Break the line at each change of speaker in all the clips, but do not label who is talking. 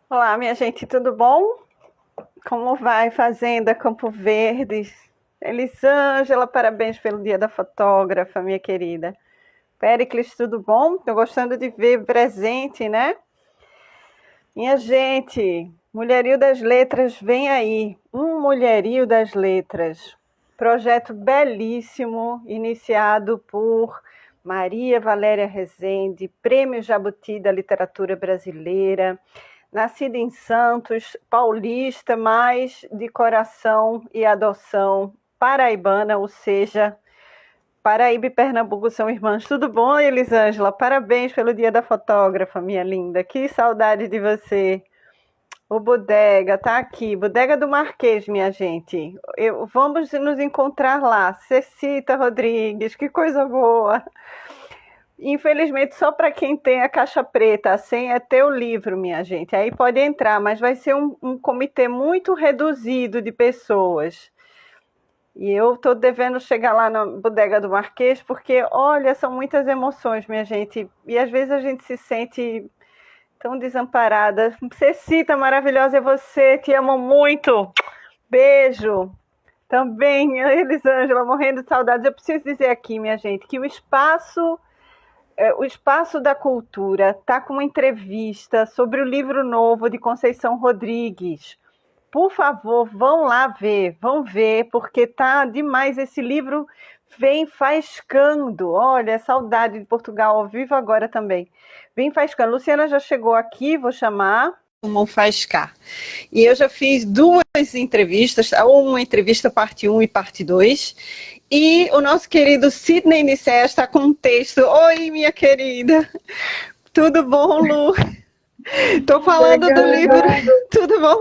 Olá, minha gente, tudo bom? Como vai, Fazenda Campo Verde? Elisângela, parabéns pelo Dia da Fotógrafa, minha querida. Péricles, tudo bom? Tô gostando de ver presente, né? Minha gente, Mulherio das Letras vem aí. Um Mulherio das Letras. Projeto belíssimo, iniciado por Maria Valéria Rezende, Prêmio Jabuti da Literatura Brasileira, nascida em Santos, paulista, mas de coração e adoção paraibana, ou seja, Paraíba e Pernambuco são irmãs. Tudo bom, Elisângela? Parabéns pelo Dia da Fotógrafa, minha linda. Que saudade de você. O Bodega tá aqui, Bodega do Marquês, minha gente. Vamos nos encontrar lá. Cecita Rodrigues, que coisa boa. Infelizmente, só para quem tem a caixa preta, a senha é ter o livro, minha gente. Aí pode entrar, mas vai ser um comitê muito reduzido de pessoas. E eu estou devendo chegar lá na Bodega do Marquês, porque, olha, são muitas emoções, minha gente. E às vezes a gente se sente tão desamparada. Cecita, maravilhosa é você, te amo muito. Beijo. Também, Elisângela, morrendo de saudades. Eu preciso dizer aqui, minha gente, que o Espaço da Cultura está com uma entrevista sobre o livro novo de Conceição Rodrigues. Por favor, vão lá ver, vão ver, porque tá demais esse livro, vem faiscando. Olha, saudade de Portugal ao vivo agora também. Vem faiscando. Luciana já chegou aqui, vou chamar. Vamos faiscar. E eu já fiz duas entrevistas, uma entrevista parte um e parte 2. E o nosso querido Sidney Nicea está com um texto. Oi, minha querida. Tudo bom, Lu? Estou falando do livro, tudo bom?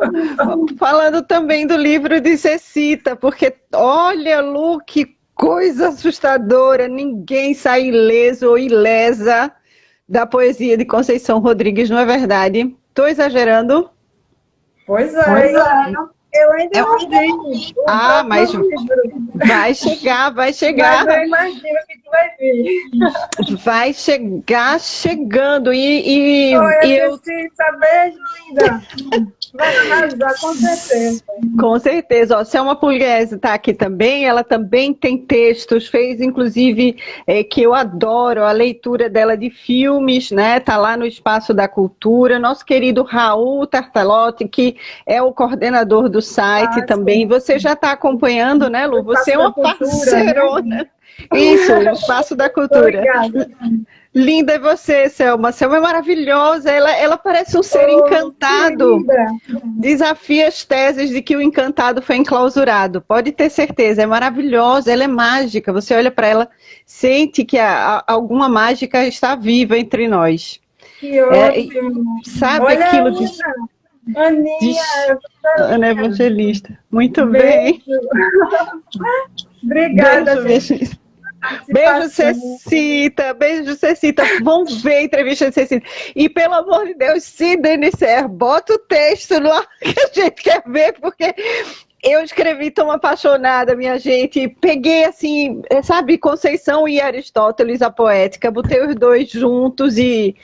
Falando também do livro de Cecita, porque olha, Lu, que coisa assustadora, ninguém sai ileso ou ilesa da poesia de Conceição Rodrigues, não é verdade? Estou exagerando?
Pois é, eu ainda
É...
não vi o
mas
próprio livro,
vai chegar, vai
mas
chegar.
eu imagino que tu vai vir.
Vai chegar chegando
Oi,
e eu
Cecília, beijo, linda. Vai arrasar, com certeza.
com certeza. Ó, Selma Pugliese está aqui também, ela também tem textos, fez inclusive, que eu adoro, a leitura dela de filmes, né? Está lá no Espaço da Cultura. Nosso querido Raul Tartalotti, que é o coordenador do site também.
Sim.
Você já está acompanhando, né,
O
Lu? Você é
Espaço da
uma
Cultura, né?
parceirona. Isso, o Espaço da Cultura.
Obrigada.
Linda é você, Selma. Selma é maravilhosa, ela parece um ser
Oh,
encantado.
querida.
Desafia as teses de que o encantado foi enclausurado. Pode ter certeza, é maravilhosa, ela é mágica. Você olha para ela, sente que alguma mágica está viva entre nós.
Que ótimo.
Sabe
Olha,
aquilo de
Aninha,
Ana Evangelista? Muito bem.
beijo. Obrigada,
Beijo,
gente.
beijo. Beijo,
Participação.
Cecita. Beijo, Cecita. Vamos ver a entrevista de Cecita. E, pelo amor de Deus, se Denisser, bota o texto no ar que a gente quer ver, porque eu escrevi tão apaixonada, minha gente. Peguei, assim, sabe, Conceição e Aristóteles, a poética. Botei os dois juntos e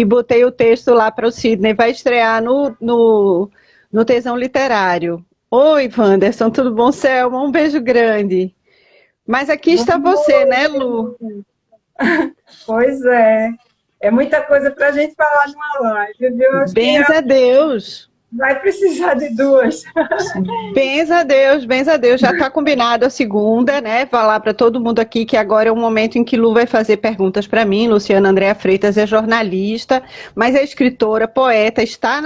botei o texto lá para o Sidney. Vai estrear no Tesão Literário. Oi, Wanderson, tudo bom, Selma? Um beijo grande. Mas aqui está você, né, Lu?
Pois é. É muita coisa para a gente falar numa live, viu? Eu acho que
Benza a Deus.
vai precisar de duas.
Benza a Deus, benza a Deus. Já está combinado a segunda, né? Falar para todo mundo aqui que agora é o momento em que Lu vai fazer perguntas para mim. Luciana Andréa Freitas é jornalista, mas é escritora, poeta, está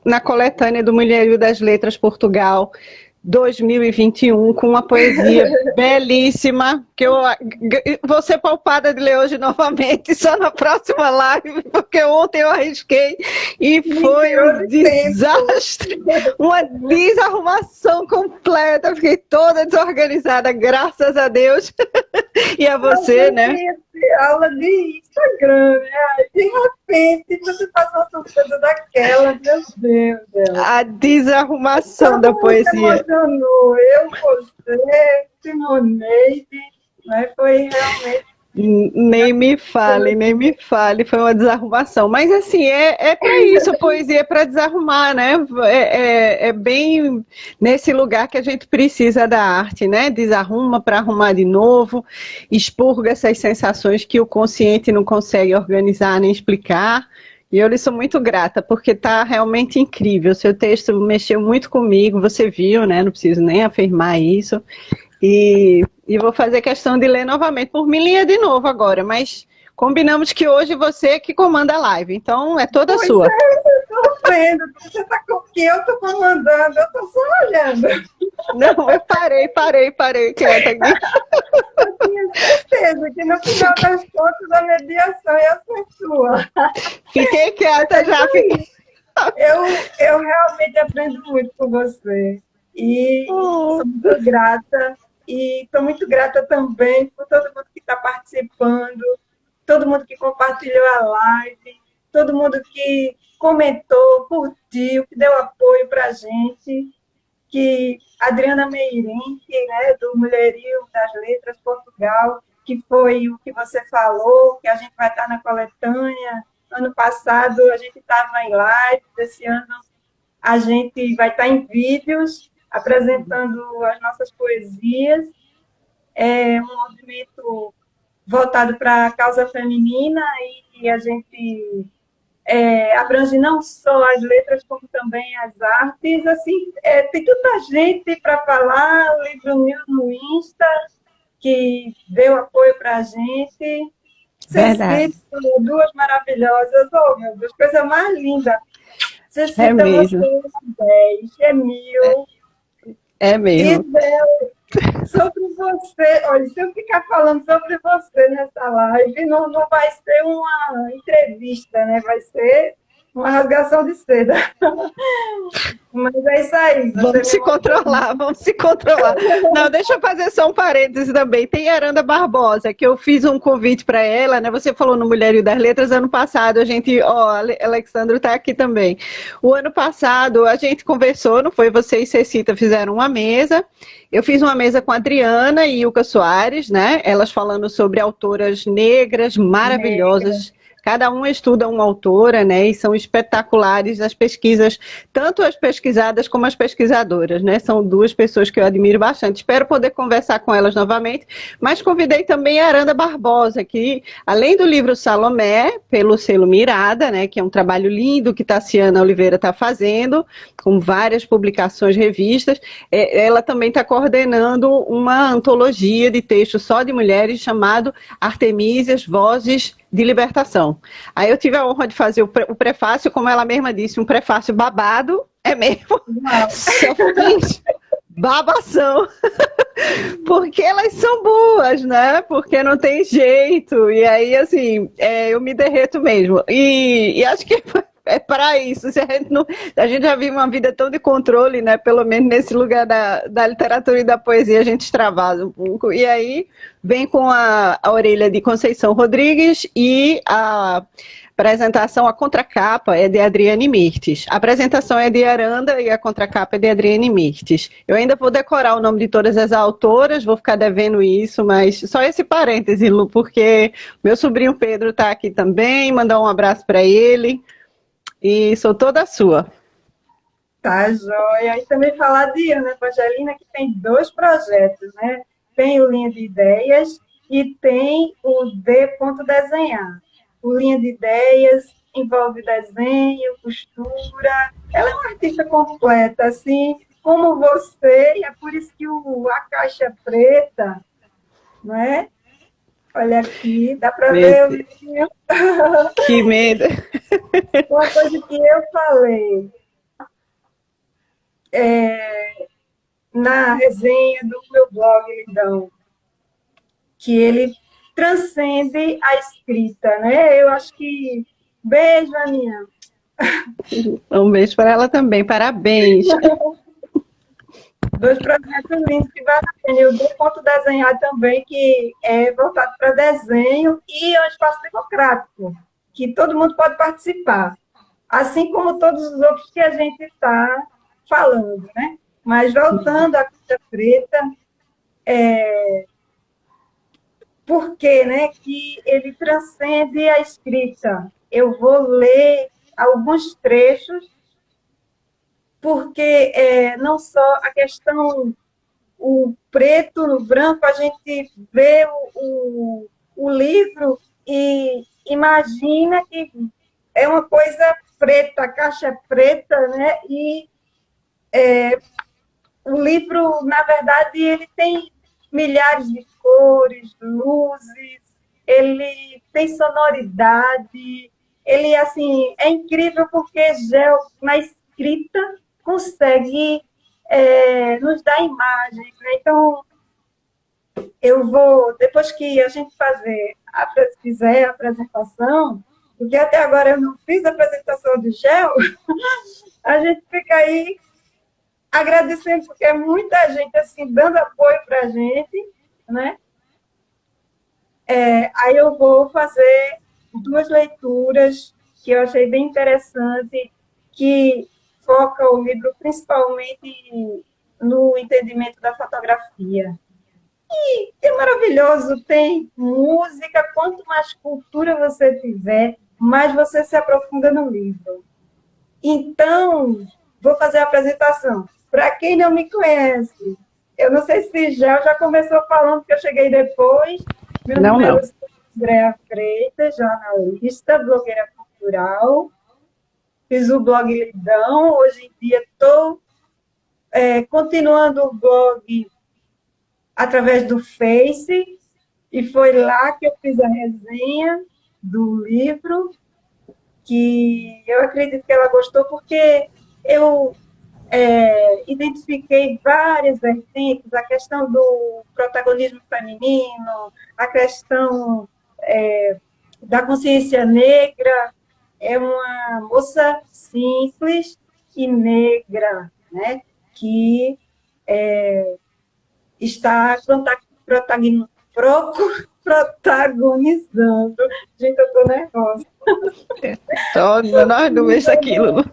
na coletânea do Mulherio das Letras Portugal 2021, com uma poesia belíssima, que eu vou ser palpada de ler hoje novamente, só na próxima live, porque ontem eu arrisquei e foi um desastre, uma desarrumação completa, fiquei toda desorganizada, graças a Deus, e a você, né?
Aula de Instagram, né? Aí, de repente, você faz uma surpresa daquela, meu Deus, Deus.
A desarrumação da poesia.
Emocionou. Eu, você, Simoneide, né? Foi realmente.
Nem me fale, nem me fale, foi uma desarrumação. Mas assim, é para isso, a poesia é para desarrumar, né? É bem nesse lugar que a gente precisa da arte, né? Desarruma para arrumar de novo, expurga essas sensações que o consciente não consegue organizar nem explicar. E eu lhe sou muito grata, porque está realmente incrível. Seu texto mexeu muito comigo, você viu, né? Não preciso nem afirmar isso. E vou fazer questão de ler novamente. Por mim, lia de novo agora, mas combinamos que hoje você é que comanda a live, então é toda
Pois
sua.
é, eu estou vendo. Você está com o que eu estou comandando, eu estou só olhando.
Não, eu parei quieta aqui.
Eu tinha certeza que no final das contas a mediação ia ser sua.
Fiquei
Mas
quieta
é isso
já, fiquei.
aí. Eu realmente aprendo muito com você. E
Oh,
sou muito grata. E estou muito grata também por todo mundo que está participando, todo mundo que compartilhou a live, todo mundo que comentou, curtiu, que deu apoio para a gente, que Adriana Meirink, né, do Mulherio das Letras Portugal, que foi o que você falou, que a gente vai estar na coletânea. Ano passado a gente estava em live, esse ano a gente vai estar em vídeos apresentando as nossas poesias. É um movimento voltado para a causa feminina e a gente abrange não só as letras, como também as artes. Assim, tem tanta gente para falar, o Livro News no Insta, que deu apoio para a gente.
verdade.
Cecília, duas maravilhosas, oh meu Deus, coisa mais linda.
É
Cecília, você
mesmo,
é 10, é mil.
é mesmo.
Isabel, sobre você, olha, se eu ficar falando sobre você nessa live, não vai ser uma entrevista, né? Vai ser uma rasgação de seda. Mas é isso aí, você
Vamos
me
se
mostrou.
controlar, vamos se controlar. Não, deixa eu fazer só um parêntese também. Tem a Aranda Barbosa, que eu fiz um convite para ela, né? Você falou no Mulherio das Letras, ano passado a gente, ó, Alexandre está aqui também. O ano passado a gente conversou, não foi? Você e Cecita fizeram uma mesa. Eu fiz uma mesa com a Adriana e Ilka Soares, né? Elas falando sobre autoras negras maravilhosas. Cada uma estuda uma autora, né? E são espetaculares as pesquisas, tanto as pesquisadas como as pesquisadoras, né? São duas pessoas que eu admiro bastante. Espero poder conversar com elas novamente, mas convidei também a Aranda Barbosa, que além do livro Salomé, pelo selo Mirada, né? Que é um trabalho lindo que Tassiana Oliveira está fazendo, com várias publicações, revistas, ela também está coordenando uma antologia de textos só de mulheres chamado Artemísias, Vozes de Libertação. Aí eu tive a honra de fazer o prefácio, como ela mesma disse, um prefácio babado, é mesmo, só fiz babação, porque elas são boas, né? Porque não tem jeito, e aí, assim, eu me derreto mesmo. E acho que é para isso. Se a gente já vive uma vida tão de controle, né? Pelo menos nesse lugar da literatura e da poesia, a gente extravasa um pouco. E aí vem com a orelha de Conceição Rodrigues e a apresentação, a contracapa é de Adriane Mirtes. A apresentação é de Aranda e a contracapa é de Adriane Mirtes. Eu ainda vou decorar o nome de todas as autoras, vou ficar devendo isso, mas só esse parêntese, Lu, porque meu sobrinho Pedro está aqui também, mandar um abraço para ele. E sou toda sua.
Tá, joia. E também falar de Ana Evangelina, que tem dois projetos, né? Tem o Linha de Ideias e tem o D. Desenhar. O Linha de Ideias envolve desenho, costura. Ela é uma artista completa, assim como você, e é por isso que a caixa preta, não é? Olha aqui, dá para
Meu
ver o
Deus,
livrinho.
que medo.
Uma coisa que eu falei na resenha do meu blog, Lindão, que ele transcende a escrita, né? Eu acho que... Beijo, Aninha.
Um beijo para ela também, parabéns.
Dois projetos lindos que vale a pena. Eu dou ponto desenhar também, que é voltado para desenho e é um espaço democrático, que todo mundo pode participar, assim como todos os outros que a gente está falando, né? Mas voltando à Caixa Preta, porque, né, que ele transcende a escrita. Eu vou ler alguns trechos, porque não só a questão, o preto no branco, a gente vê o livro e imagina que é uma coisa preta, a caixa é preta, né? E o livro, na verdade, ele tem milhares de cores, luzes, ele tem sonoridade, ele, assim, é incrível porque Gel, na escrita, consegue nos dar imagens, né? Então, eu vou, depois que a gente fizer a apresentação, porque até agora eu não fiz a apresentação de Gel, a gente fica aí agradecendo, porque é muita gente assim dando apoio para a gente, né? Aí eu vou fazer duas leituras que eu achei bem interessante, que foca o livro principalmente no entendimento da fotografia. E é maravilhoso, tem música, quanto mais cultura você tiver, mais você se aprofunda no livro. Então, vou fazer a apresentação. Para quem não me conhece, eu não sei se já começou falando, porque eu cheguei depois. Meu
Não,
nome é
não.
Andréa Freitas, jornalista, blogueira cultural. Fiz o blog Lidão. Hoje em dia estou continuando o blog através do Face, e foi lá que eu fiz a resenha do livro, que eu acredito que ela gostou, porque eu identifiquei várias vertentes, a questão do protagonismo feminino, a questão da consciência negra. É uma moça simples e negra, né, que está protagonizando. Gente, eu estou nervosa.
Só nós não vemos aquilo.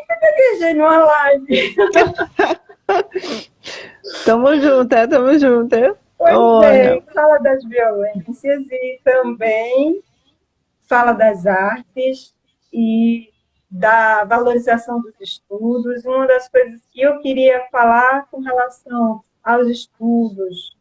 Gaguejei numa live.
Tamo junto, tamo junto.
Pois
Olha,
é, fala das violências e também fala das artes e da valorização dos estudos. Uma das coisas que eu queria falar com relação aos estudos,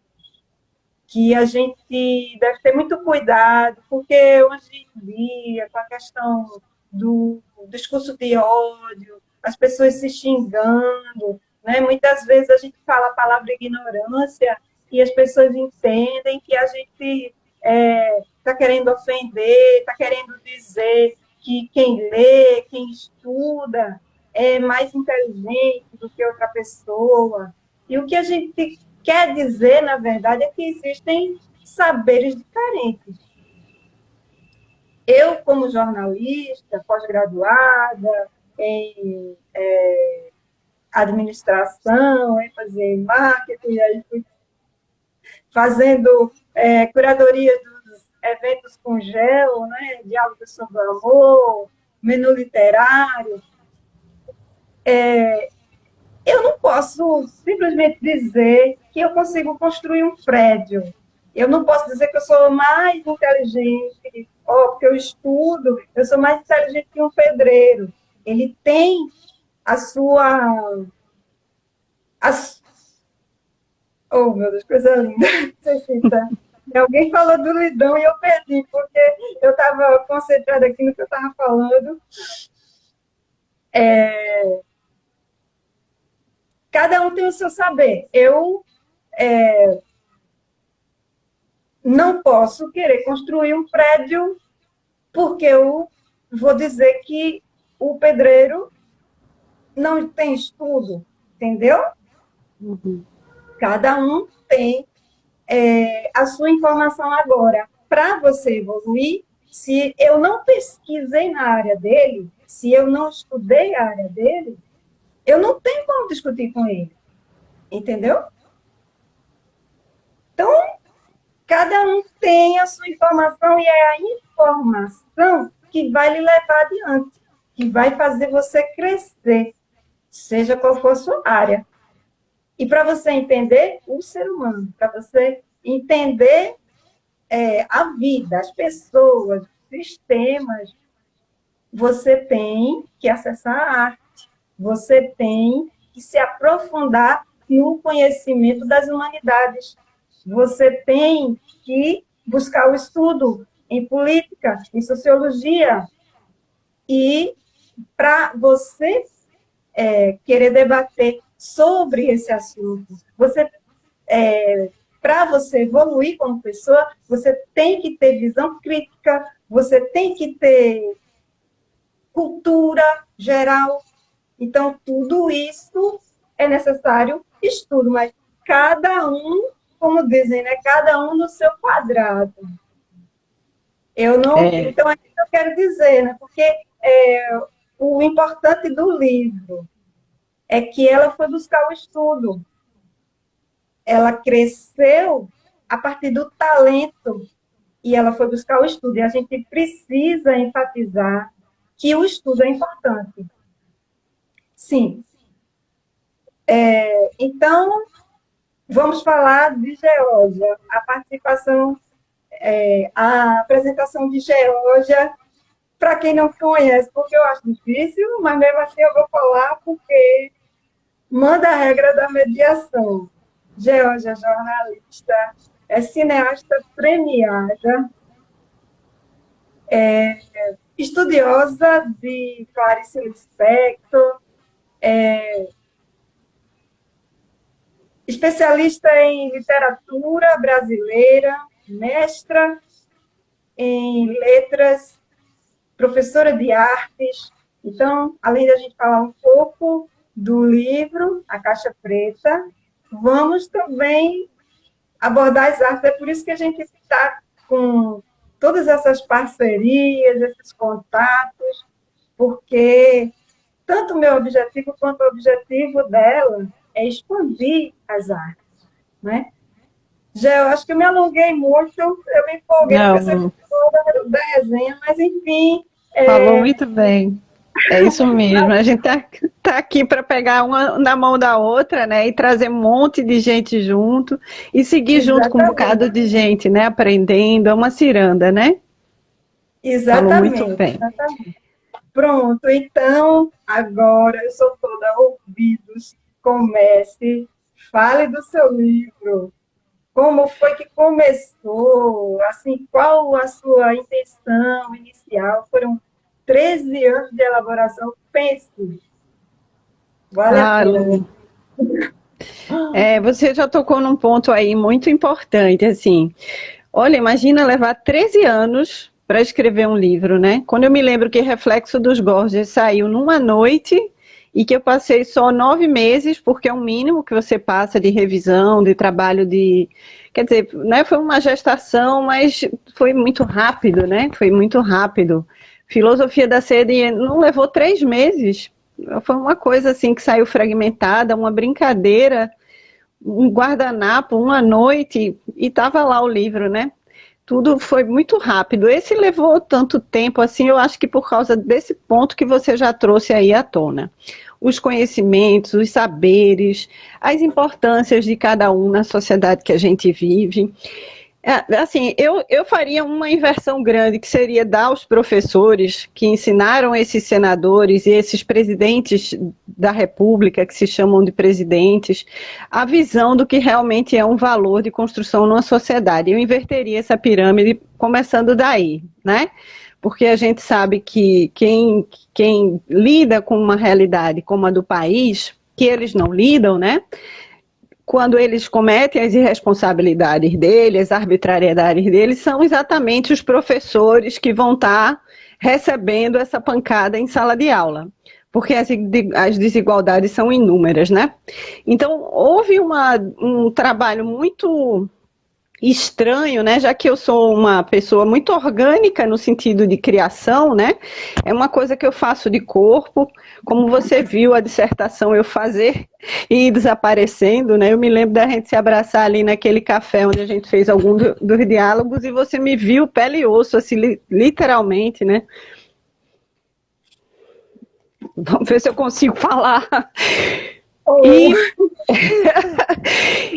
que a gente deve ter muito cuidado, porque hoje em dia, com a questão do discurso de ódio, as pessoas se xingando, né? Muitas vezes a gente fala a palavra ignorância e as pessoas entendem que a gente está querendo ofender, está querendo dizer que quem lê, quem estuda, é mais inteligente do que outra pessoa. E o que a gente quer dizer, na verdade, é que existem saberes diferentes. Eu, como jornalista, pós-graduada em administração, em fazer marketing, aí fui fazendo curadoria dos eventos com Gel, né, diálogos sobre o amor, menu literário. Eu não posso simplesmente dizer que eu consigo construir um prédio. Eu não posso dizer que eu sou mais inteligente, ou porque eu estudo, eu sou mais inteligente que um pedreiro. Ele tem a sua... Oh, meu Deus, coisa linda. Você cita. Alguém falou do Lidão e eu perdi, porque eu estava concentrada aqui no que eu estava falando. Cada um tem o seu saber. Eu não posso querer construir um prédio porque eu vou dizer que o pedreiro não tem estudo, entendeu?
uhum.
Cada um tem a sua informação agora. Para você evoluir, se eu não pesquisei na área dele, se eu não estudei a área dele, eu não tenho como discutir com ele, entendeu? Então, cada um tem a sua informação e é a informação que vai lhe levar adiante, que vai fazer você crescer, seja qual for a sua área. E para você entender o ser humano, para você entender a vida, as pessoas, os sistemas, você tem que acessar a arte, você tem que se aprofundar no conhecimento das humanidades, você tem que buscar o estudo em política, em sociologia, e para você querer debater sobre esse assunto, para você evoluir como pessoa, você tem que ter visão crítica, você tem que ter cultura geral. Então, tudo isso é necessário estudo, mas cada um, como dizem, né, cada um no seu quadrado. Eu não,
É,
então, é isso que eu quero dizer, né, porque o importante do livro é que ela foi buscar o estudo. Ela cresceu a partir do talento e ela foi buscar o estudo. E a gente precisa enfatizar que o estudo é importante. Sim. Então, vamos falar de Geórgia. A participação, a apresentação de Geórgia, para quem não conhece, porque eu acho difícil, mas mesmo assim eu vou falar porque manda a regra da mediação. Geórgia, jornalista, é cineasta premiada, estudiosa de Clarice Lispector, especialista em literatura brasileira, mestra em letras, professora de artes. Então, além da gente falar um pouco do livro A Caixa Preta, vamos também abordar as artes. É por isso que a gente está com todas essas parcerias, esses contatos, porque tanto o meu objetivo quanto o objetivo dela é expandir as artes, né? Já eu acho que eu me alonguei muito, eu me empolguei porque você
não,
falou da resenha, mas enfim,
falou muito bem. É isso mesmo. A gente tá aqui para pegar uma na mão da outra, né? E trazer um monte de gente junto e seguir junto com um bocado
exatamente,
de gente, né? Aprendendo. É uma ciranda, né? Falou muito
exatamente,
bem.
exatamente. Pronto, então, agora eu sou toda ouvidos, comece, fale do seu livro, como foi que começou, assim, qual a sua intenção inicial, foram 13 anos de elaboração, pense, vale a
Ah,
pena.
Lu, você já tocou num ponto aí muito importante, assim. Olha, imagina levar 13 anos para escrever um livro, né? Quando eu me lembro que Reflexo dos Gorges saiu numa noite e que eu passei só 9 meses, porque é o mínimo que você passa de revisão, de trabalho de. Quer dizer, né, foi uma gestação, mas foi muito rápido, né? Foi muito rápido. Filosofia da Sede não levou 3 meses. Foi uma coisa assim que saiu fragmentada, uma brincadeira, um guardanapo, uma noite, e estava lá o livro, né? Tudo foi muito rápido. Esse levou tanto tempo assim, eu acho que por causa desse ponto que você já trouxe aí à tona. Os conhecimentos, os saberes, as importâncias de cada um na sociedade que a gente vive. Assim, eu faria uma inversão grande, que seria dar aos professores que ensinaram esses senadores e esses presidentes da República, que se chamam de presidentes, a visão do que realmente é um valor de construção numa sociedade. Eu inverteria essa pirâmide começando daí, né? Porque a gente sabe que quem lida com uma realidade como a do país, que eles não lidam, né? Quando eles cometem as irresponsabilidades deles, as arbitrariedades deles, são exatamente os professores que vão estar recebendo essa pancada em sala de aula, porque as desigualdades são inúmeras, né? Então, houve um trabalho muito estranho, né? Já que eu sou uma pessoa muito orgânica no sentido de criação, né? É uma coisa que eu faço de corpo, como você viu a dissertação eu fazer e ir desaparecendo, né? Eu me lembro da gente se abraçar ali naquele café onde a gente fez algum dos diálogos e você me viu pele e osso, assim, literalmente, né? Vamos ver se eu consigo falar. E,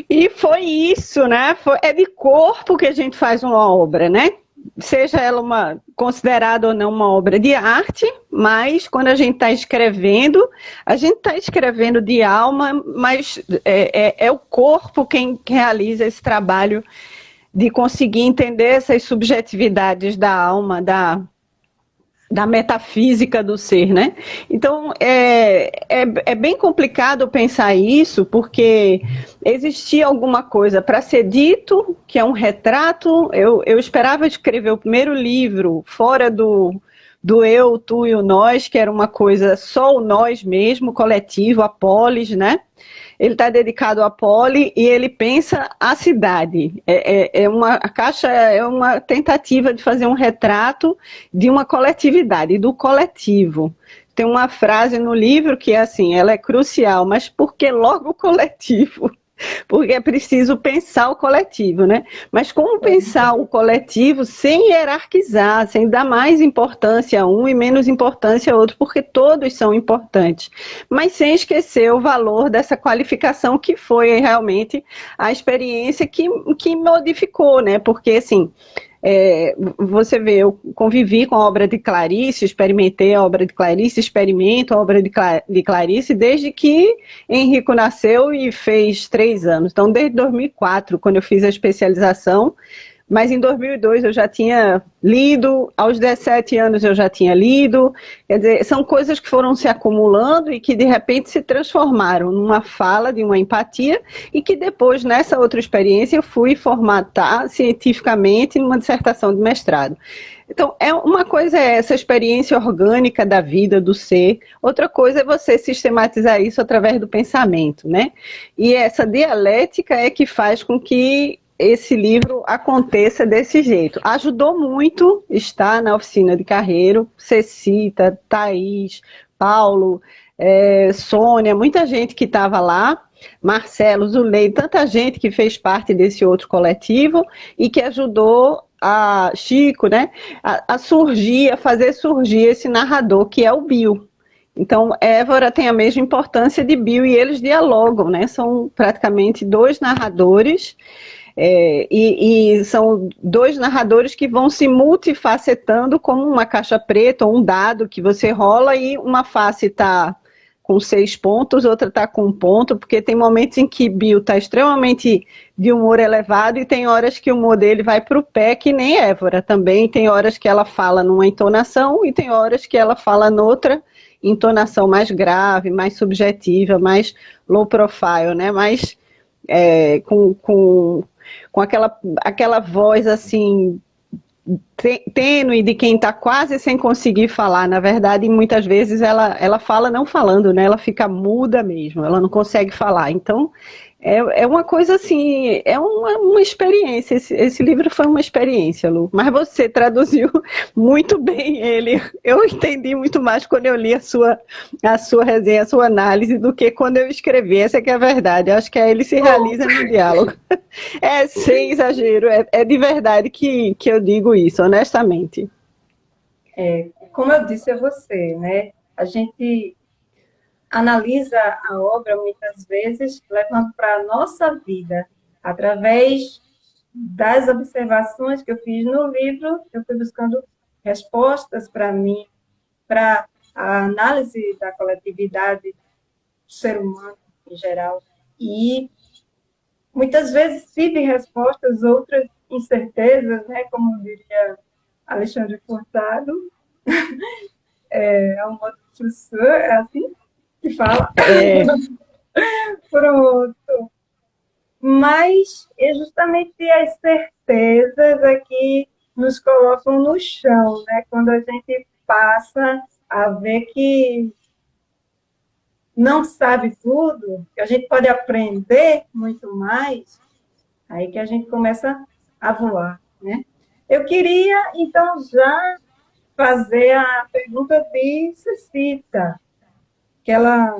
e foi isso, né? É de corpo que a gente faz uma obra, né? Seja ela considerada ou não uma obra de arte, mas quando a gente está escrevendo de alma, mas é o corpo quem realiza esse trabalho de conseguir entender essas subjetividades da alma, da metafísica do ser, né? Então, é bem complicado pensar isso, porque existia alguma coisa para ser dito, que é um retrato. Eu esperava escrever o primeiro livro fora do eu, tu e o nós, que era uma coisa só o nós mesmo, coletivo, a polis, né? Ele está dedicado à poli e ele pensa a cidade. A caixa é uma tentativa de fazer um retrato de uma coletividade, do coletivo. Tem uma frase no livro que é assim, ela é crucial, mas por que logo o coletivo? Porque é preciso pensar o coletivo, né? Mas como pensar o coletivo sem hierarquizar, sem dar mais importância a um e menos importância a outro, porque todos são importantes, mas sem esquecer o valor dessa qualificação que foi realmente a experiência que modificou, né? Porque, assim, você vê, eu convivi com a obra de Clarice, experimentei a obra de Clarice, experimento a obra de Clarice desde que Henrico nasceu e fez 3 anos. Então, desde 2004, quando eu fiz a especialização, mas em 2002 eu já tinha lido, aos 17 anos eu já tinha lido, quer dizer, são coisas que foram se acumulando e que de repente se transformaram numa fala de uma empatia e que depois, nessa outra experiência, eu fui formatar cientificamente numa dissertação de mestrado. Então, uma coisa é essa experiência orgânica da vida, do ser, outra coisa é você sistematizar isso através do pensamento, né? E essa dialética é que faz com que esse livro aconteça desse jeito. Ajudou muito estar na oficina de Carreiro, Cecita, Thaís, Paulo, Sônia, muita gente que estava lá, Marcelo, Zulei, tanta gente que fez parte desse outro coletivo e que ajudou a Chico, né, a surgir, a fazer surgir esse narrador que é o Bill. Então, Évora tem a mesma importância de Bill e eles dialogam, né? São praticamente 2 narradores. E são 2 narradores que vão se multifacetando como uma caixa preta ou um dado que você rola e uma face está com 6 pontos, outra está com 1 ponto, porque tem momentos em que Bill está extremamente de humor elevado e tem horas que o humor dele vai para o pé, que nem Évora também. Tem horas que ela fala numa entonação e tem horas que ela fala noutra entonação mais grave, mais subjetiva, mais low profile, né? Mais com aquela voz assim tênue de quem está quase sem conseguir falar. Na verdade, muitas vezes ela fala não falando, né? Ela fica muda mesmo, ela não consegue falar. Então, é uma coisa assim, é uma experiência. Esse livro foi uma experiência, Lu. Mas você traduziu muito bem ele. Eu entendi muito mais quando eu li a sua resenha, a sua análise, do que quando eu escrevi. Essa que é a verdade. Eu acho que ele se realiza no diálogo. É sem exagero, é de verdade que eu digo isso, honestamente.
Como eu disse a você, né? A gente analisa a obra muitas vezes levando para a nossa vida, através das observações que eu fiz no livro, eu fui buscando respostas para mim, para a análise da coletividade do ser humano em geral. E muitas vezes tive respostas, outras incertezas, né? Como diria Alexandre Furtado, é um modo de professor, é assim que fala. Pronto. Mas é justamente as certezas é que nos colocam no chão, né? Quando a gente passa a ver que não sabe tudo, que a gente pode aprender muito mais, aí que a gente começa a voar, né? Eu queria, então, já fazer a pergunta de Cecita, que ela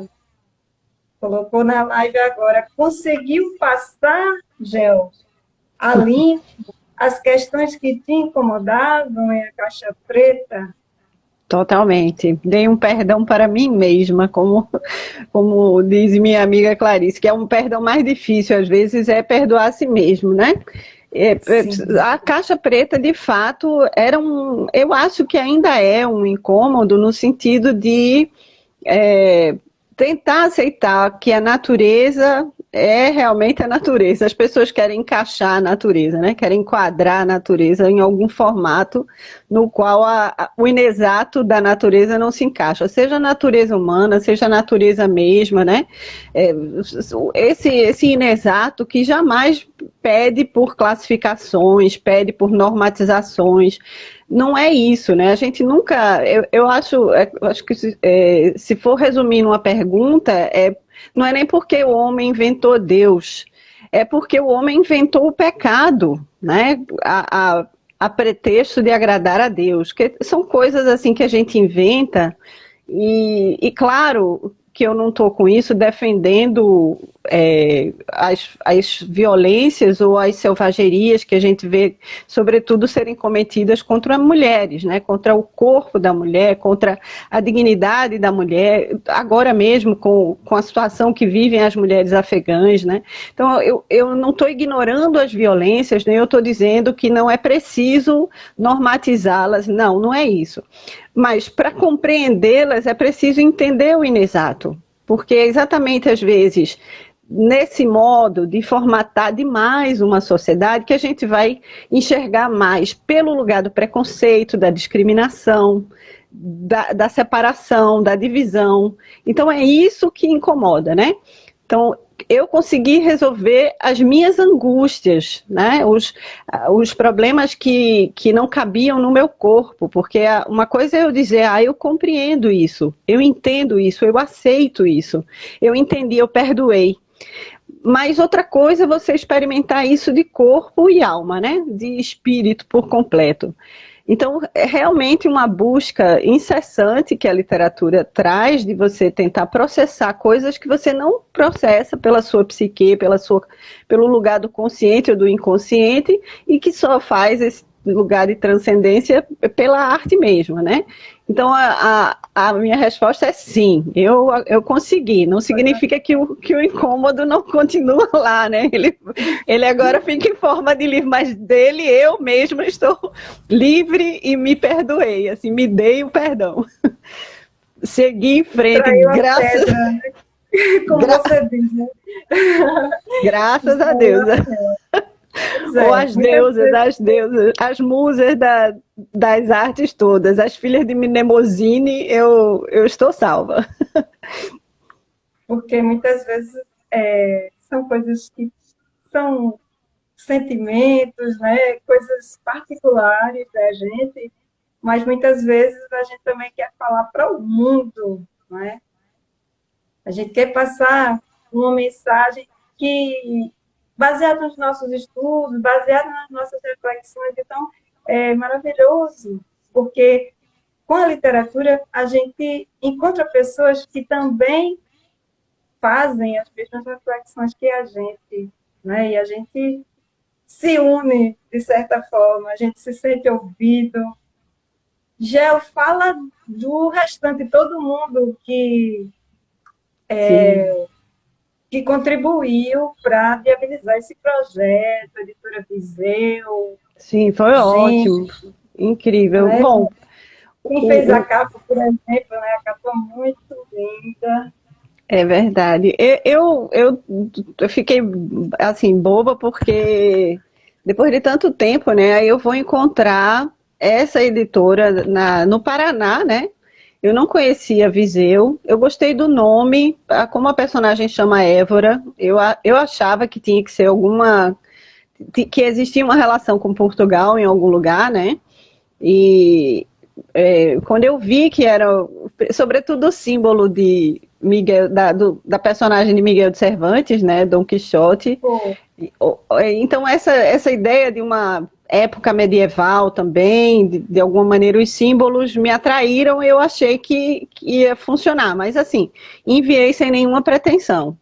colocou na live agora. Conseguiu passar, Gel, a limpo as questões que te incomodavam em a caixa preta?
Totalmente. Dei um perdão para mim mesma, como diz minha amiga Clarice, que é um perdão mais difícil, às vezes, é perdoar a si mesmo, né?
Sim,
A caixa preta, de fato, eu acho que ainda é um incômodo no sentido de é, tentar aceitar que a natureza é realmente a natureza. As pessoas querem encaixar a natureza, né? Querem enquadrar a natureza em algum formato no qual o inexato da natureza não se encaixa, seja a natureza humana, seja a natureza mesma, né? É, esse inexato que jamais pede por classificações, pede por normatizações, não é isso, né? A gente nunca, eu acho que se for resumir numa pergunta, não é nem porque o homem inventou Deus, é porque o homem inventou o pecado, né? A pretexto de agradar a Deus, que são coisas assim que a gente inventa e claro que eu não estou com isso defendendo as violências ou as selvagerias que a gente vê, sobretudo, serem cometidas contra mulheres, né? Contra o corpo da mulher, contra a dignidade da mulher, agora mesmo com a situação que vivem as mulheres afegãs, né? Então, eu não estou ignorando as violências, nem eu estou dizendo que não é preciso normatizá-las, não, não é isso. Mas para compreendê-las é preciso entender o inexato, porque exatamente às vezes nesse modo de formatar demais uma sociedade que a gente vai enxergar mais pelo lugar do preconceito, da discriminação, da separação, da divisão. Então é isso que incomoda, né? Então, eu consegui resolver as minhas angústias, né? Os problemas que não cabiam no meu corpo, porque uma coisa é eu dizer, eu compreendo isso, eu entendo isso, eu aceito isso, eu entendi, eu perdoei. Mas outra coisa é você experimentar isso de corpo e alma, né? De espírito por completo. Então, é realmente uma busca incessante que a literatura traz de você tentar processar coisas que você não processa pela sua psique, pelo lugar do consciente ou do inconsciente, e que só faz esse lugar de transcendência pela arte mesmo, né? Então, a minha resposta é sim, eu consegui. Não significa que o incômodo não continua lá, né? Ele agora fica em forma de livro, mas dele eu mesma estou livre e me perdoei, assim, me dei o perdão. Segui em frente,
traiu a pedra, né? Como
gra,
você diz, né?
graças a
Traiu
Deus.
a pedra. Pois
Ou
é, muitas vezes,
as musas das artes todas, as filhas de Mnemosine, eu estou salva.
porque muitas vezes são coisas que são sentimentos, né? Coisas particulares da gente, mas muitas vezes a gente também quer falar para o mundo, né? A gente quer passar uma mensagem que, baseada nos nossos estudos, baseada nas nossas reflexões, então é maravilhoso, porque com a literatura a gente encontra pessoas que também fazem as mesmas reflexões que a gente, né? E a gente se une de certa forma, a gente se sente ouvido. Gel, fala do restante, todo mundo
Sim,
que contribuiu para viabilizar esse projeto, a editora Viseu,
sim, foi
gente,
ótimo, incrível.
né?
Bom,
Quem fez a
o,
capa, por exemplo, né? A capa muito linda.
é verdade. Eu fiquei assim boba porque depois de tanto tempo, né, aí eu vou encontrar essa editora no Paraná, né? Eu não conhecia Viseu. Eu gostei do nome, como a personagem chama Évora. Eu achava que tinha que ser que existia uma relação com Portugal em algum lugar, né? E quando eu vi que era, sobretudo, o símbolo de Miguel, da personagem de Miguel de Cervantes, né, Dom Quixote.
Pô,
Então, essa ideia de uma época medieval também, de alguma maneira, os símbolos me atraíram, eu achei que ia funcionar, mas assim, enviei sem nenhuma pretensão.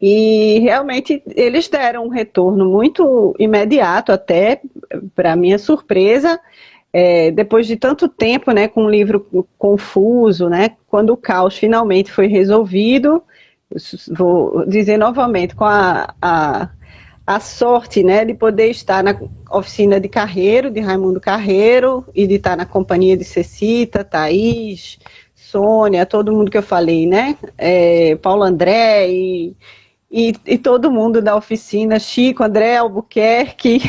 E realmente eles deram um retorno muito imediato, até para minha surpresa, depois de tanto tempo, né, com um livro confuso, né, quando o caos finalmente foi resolvido, vou dizer novamente, com a sorte, né, de poder estar na oficina de Carreiro, de Raimundo Carreiro, e de estar na companhia de Cecita, Thaís, Sônia, todo mundo que eu falei, né, Paulo André e todo mundo da oficina, Chico, André Albuquerque,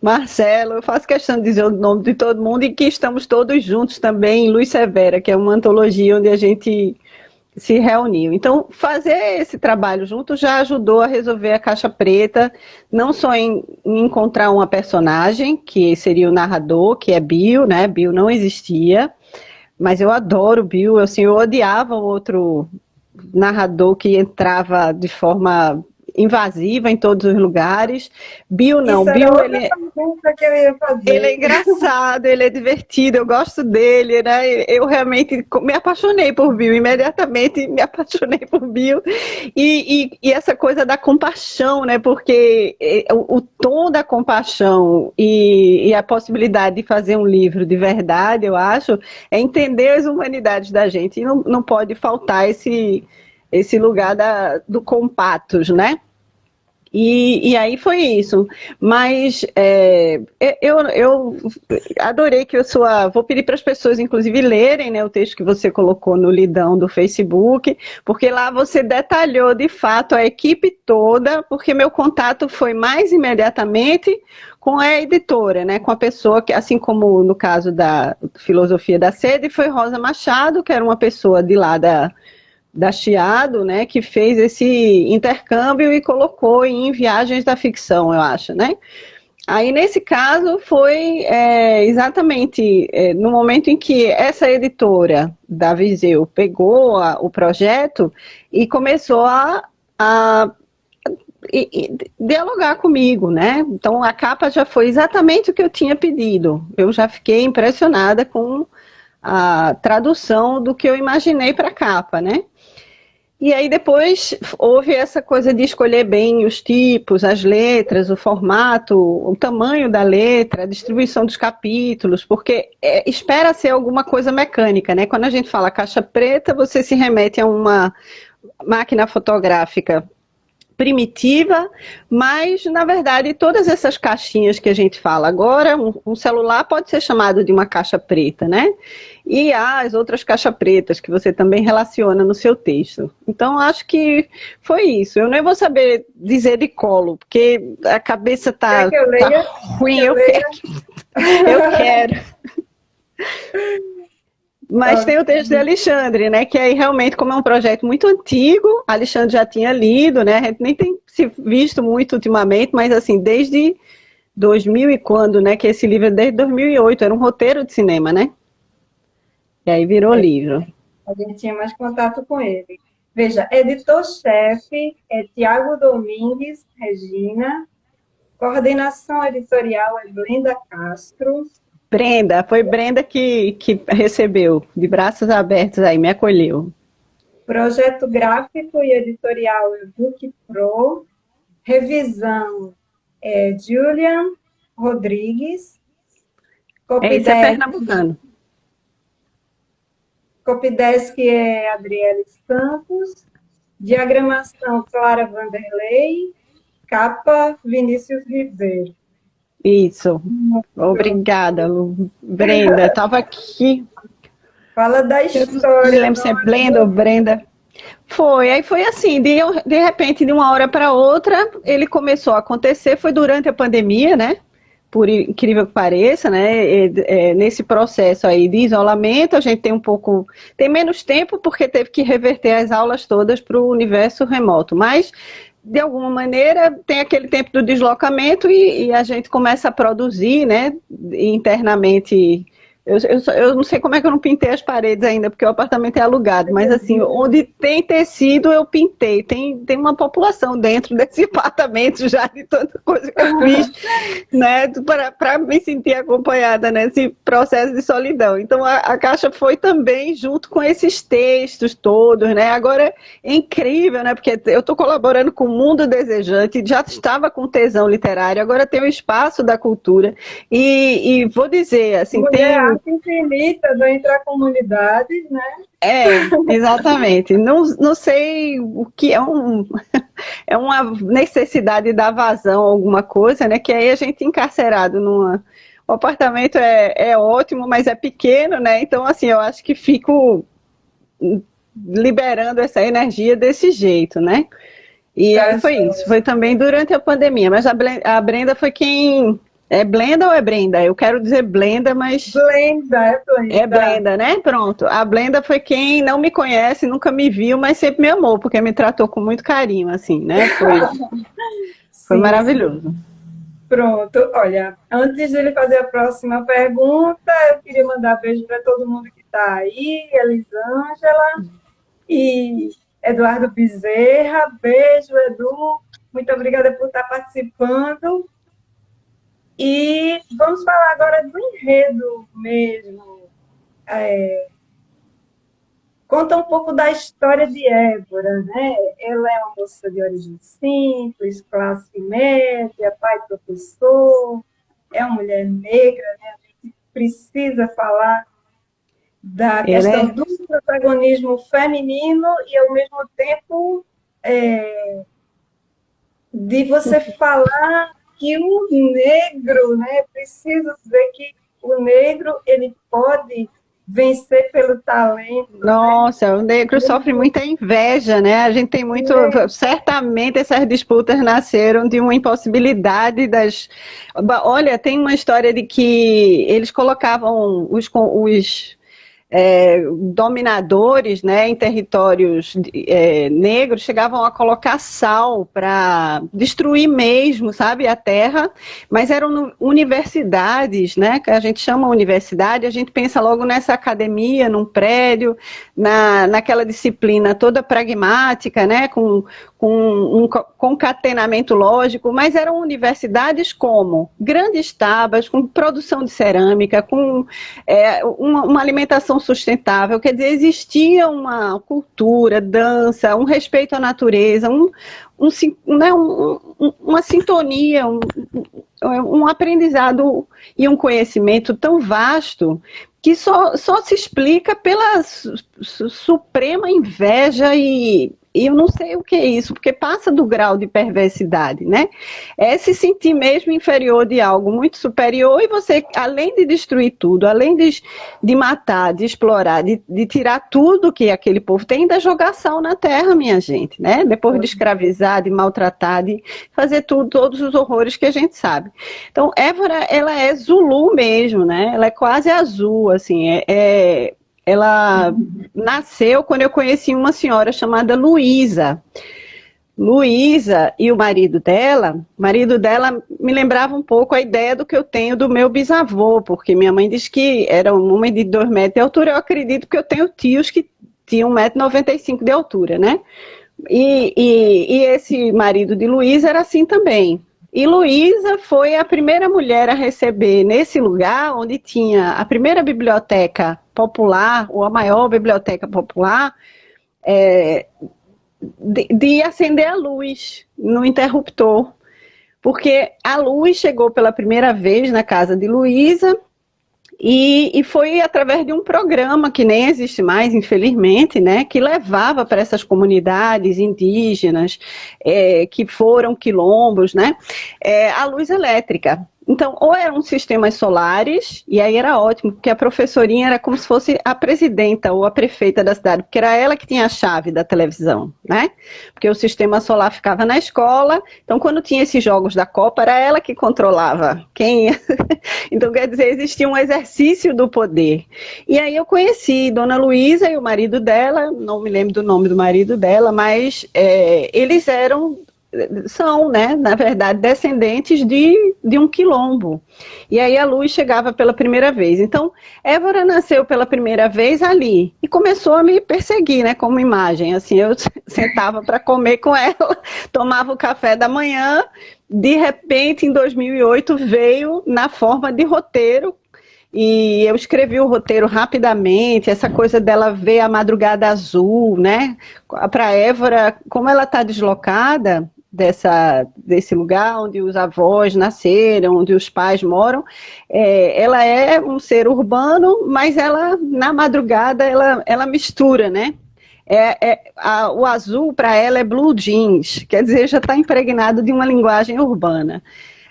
Marcelo, eu faço questão de dizer o nome de todo mundo e que estamos todos juntos também em Luz Severa, que é uma antologia onde a gente se reuniu. Então, fazer esse trabalho junto já ajudou a resolver a caixa preta, não só em encontrar uma personagem, que seria o narrador, que é Bill, né? Bill não existia, mas eu adoro Bill, assim, eu odiava o outro narrador que entrava de forma invasiva em todos os lugares. Bill não,
Isso era
Bill
outra pergunta que eu ia fazer.
ele é engraçado, ele é divertido, eu gosto dele, né? Eu realmente me apaixonei por Bill, imediatamente me apaixonei por Bill. E essa coisa da compaixão, né? Porque o tom da compaixão e a possibilidade de fazer um livro de verdade, eu acho, é entender as humanidades da gente. E não pode faltar esse lugar do compatos, né? E aí foi isso. Mas eu adorei que vou pedir para as pessoas, inclusive, lerem, né, o texto que você colocou no Lidão do Facebook, porque lá você detalhou de fato a equipe toda, porque meu contato foi mais imediatamente com a editora, né, com a pessoa que, assim como no caso da Filosofia da Sede, foi Rosa Machado, que era uma pessoa de lá da Chiado, né, que fez esse intercâmbio e colocou em Viagens da Ficção, eu acho, né? Aí, nesse caso, foi exatamente no momento em que essa editora da Viseu pegou o projeto e começou a dialogar comigo, né? Então, a capa já foi exatamente o que eu tinha pedido. Eu já fiquei impressionada com a tradução do que eu imaginei para a capa, né? E aí depois houve essa coisa de escolher bem os tipos, as letras, o formato, o tamanho da letra, a distribuição dos capítulos, porque espera ser alguma coisa mecânica, né? Quando a gente fala caixa preta, você se remete a uma máquina fotográfica primitiva, mas na verdade todas essas caixinhas que a gente fala agora, um celular pode ser chamado de uma caixa preta, né? E há as outras caixas pretas que você também relaciona no seu texto. Então acho que foi isso. Eu nem vou saber dizer de colo, porque a cabeça tá ruim. Eu quero. Mas tem o texto de Alexandre, né, que aí realmente, como é um projeto muito antigo, Alexandre já tinha lido, né, a gente nem tem se visto muito ultimamente, mas assim, desde 2000 e quando, né, que esse livro é desde 2008, era um roteiro de cinema, né, e aí virou livro.
A gente tinha mais contato com ele. Veja, editor-chefe é Tiago Domingues, Regina, coordenação editorial é Brenda Castro.
Brenda, foi Brenda que recebeu, de braços abertos aí, me acolheu.
Projeto gráfico e editorial é Book Pro. Revisão é Julian Rodrigues.
Esse é pernambucano.
Copydesk é Adriele Santos. Diagramação Clara Vanderlei. Capa Vinícius Ribeiro.
Isso. Obrigada, Brenda. Estava aqui.
Fala da história.
Eu lembro sempre, Brenda ou Brenda. Aí foi assim, de repente, de uma hora para outra, ele começou a acontecer, foi durante a pandemia, né? Por incrível que pareça, né? Nesse processo aí de isolamento, a gente tem menos tempo porque teve que reverter as aulas todas para o universo remoto, mas de alguma maneira tem aquele tempo do deslocamento e a gente começa a produzir, né, internamente Eu não sei como é que eu não pintei as paredes ainda, porque o apartamento é alugado, mas assim, onde tem tecido eu pintei. Tem uma população dentro desse apartamento já de tanta coisa que eu fiz, né, para me sentir acompanhada nesse processo de solidão. Então a caixa foi também junto com esses textos todos, né? Agora é incrível, né? Porque eu estou colaborando com o Mundo Desejante, já estava com tesão literário, agora tem o espaço da cultura e vou dizer, assim,
Mulher
tem.
Arte Infinita do Entre a Comunidades, né?
Exatamente. Não sei o que é é uma necessidade da vazão, alguma coisa, né? Que aí a gente encarcerado numa. O apartamento é ótimo, mas é pequeno, né? Então, assim, eu acho que fico liberando essa energia desse jeito, né? E
Tá
aí foi isso. Foi também durante a pandemia, mas a Brenda foi quem. É Blenda ou é Brenda? Eu quero dizer Blenda, mas
Blenda, é
é
Blenda.
Blenda, né? Pronto. A Blenda foi quem não me conhece, nunca me viu, mas sempre me amou, porque me tratou com muito carinho, assim, né? Foi
Sim,
maravilhoso.
pronto. Olha, antes de ele fazer a próxima pergunta, eu queria mandar beijo para todo mundo que está aí, Elisângela e Eduardo Bezerra. Beijo, Edu. Muito obrigada por estar participando. E vamos falar agora do enredo mesmo. Conta um pouco da história de Évora, né? Ela é uma moça de origem simples, classe média, pai professor, é uma mulher negra, né? A gente precisa falar da
Ele
questão
é.
do protagonismo feminino e, ao mesmo tempo, de você falar que o negro, né? Preciso dizer que o negro ele pode vencer pelo talento, né?
Nossa, o negro sofre muita inveja, né? A gente tem muito. Certamente essas disputas nasceram de uma impossibilidade das. Olha, tem uma história de que eles colocavam os dominadores, né, em territórios negros chegavam a colocar sal para destruir mesmo, sabe, a terra, mas eram universidades, né, que a gente chama universidade, a gente pensa logo nessa academia, num prédio, naquela disciplina toda pragmática, né, com um concatenamento lógico, mas eram universidades como grandes tabas, com produção de cerâmica, com uma alimentação sustentável, quer dizer, existia uma cultura, dança, um respeito à natureza, né, uma sintonia, um aprendizado e um conhecimento tão vasto que só se explica pela suprema inveja e eu não sei o que é isso, porque passa do grau de perversidade, né? É se sentir mesmo inferior de algo muito superior e você, além de destruir tudo, além de matar, de explorar, de tirar tudo que aquele povo tem, ainda jogar sal na terra, minha gente, né? Depois de escravizar, de maltratar, de fazer tudo, todos os horrores que a gente sabe. Então, Évora, ela é Zulu mesmo, né? Ela é quase azul, assim, ela nasceu quando eu conheci uma senhora chamada Luísa. Luísa e o marido dela me lembrava um pouco a ideia do que eu tenho do meu bisavô, porque minha mãe diz que era um homem de 2 metros de altura, eu acredito que eu tenho tios que tinham 1,95 m de altura, né? E esse marido de Luísa era assim também. E Luísa foi a primeira mulher a receber nesse lugar onde tinha a primeira biblioteca popular, ou a maior biblioteca popular, de acender a luz no interruptor. Porque a luz chegou pela primeira vez na casa de Luísa e foi através de um programa que nem existe mais, infelizmente, né, que levava para essas comunidades indígenas, que foram quilombos, né, a luz elétrica. Então, ou eram sistemas solares, e aí era ótimo, porque a professorinha era como se fosse a presidenta ou a prefeita da cidade, porque era ela que tinha a chave da televisão, né? Porque o sistema solar ficava na escola, então quando tinha esses jogos da Copa, era ela que controlava quem ia. Então, quer dizer, existia um exercício do poder. E aí eu conheci Dona Luísa e o marido dela, não me lembro do nome do marido dela, mas eles eram são, né, na verdade, descendentes de um quilombo. E aí a luz chegava pela primeira vez. Então, Évora nasceu pela primeira vez ali e começou a me perseguir, né, como imagem. Assim, eu sentava para comer com ela, tomava o café da manhã. De repente, em 2008, veio na forma de roteiro. E eu escrevi o roteiro rapidamente, essa coisa dela ver a madrugada azul, né? Para Évora, como ela está deslocada desse lugar onde os avós nasceram, onde os pais moram, ela é um ser urbano, mas ela, na madrugada, ela mistura, né? O azul para ela é blue jeans, quer dizer, já está impregnado de uma linguagem urbana.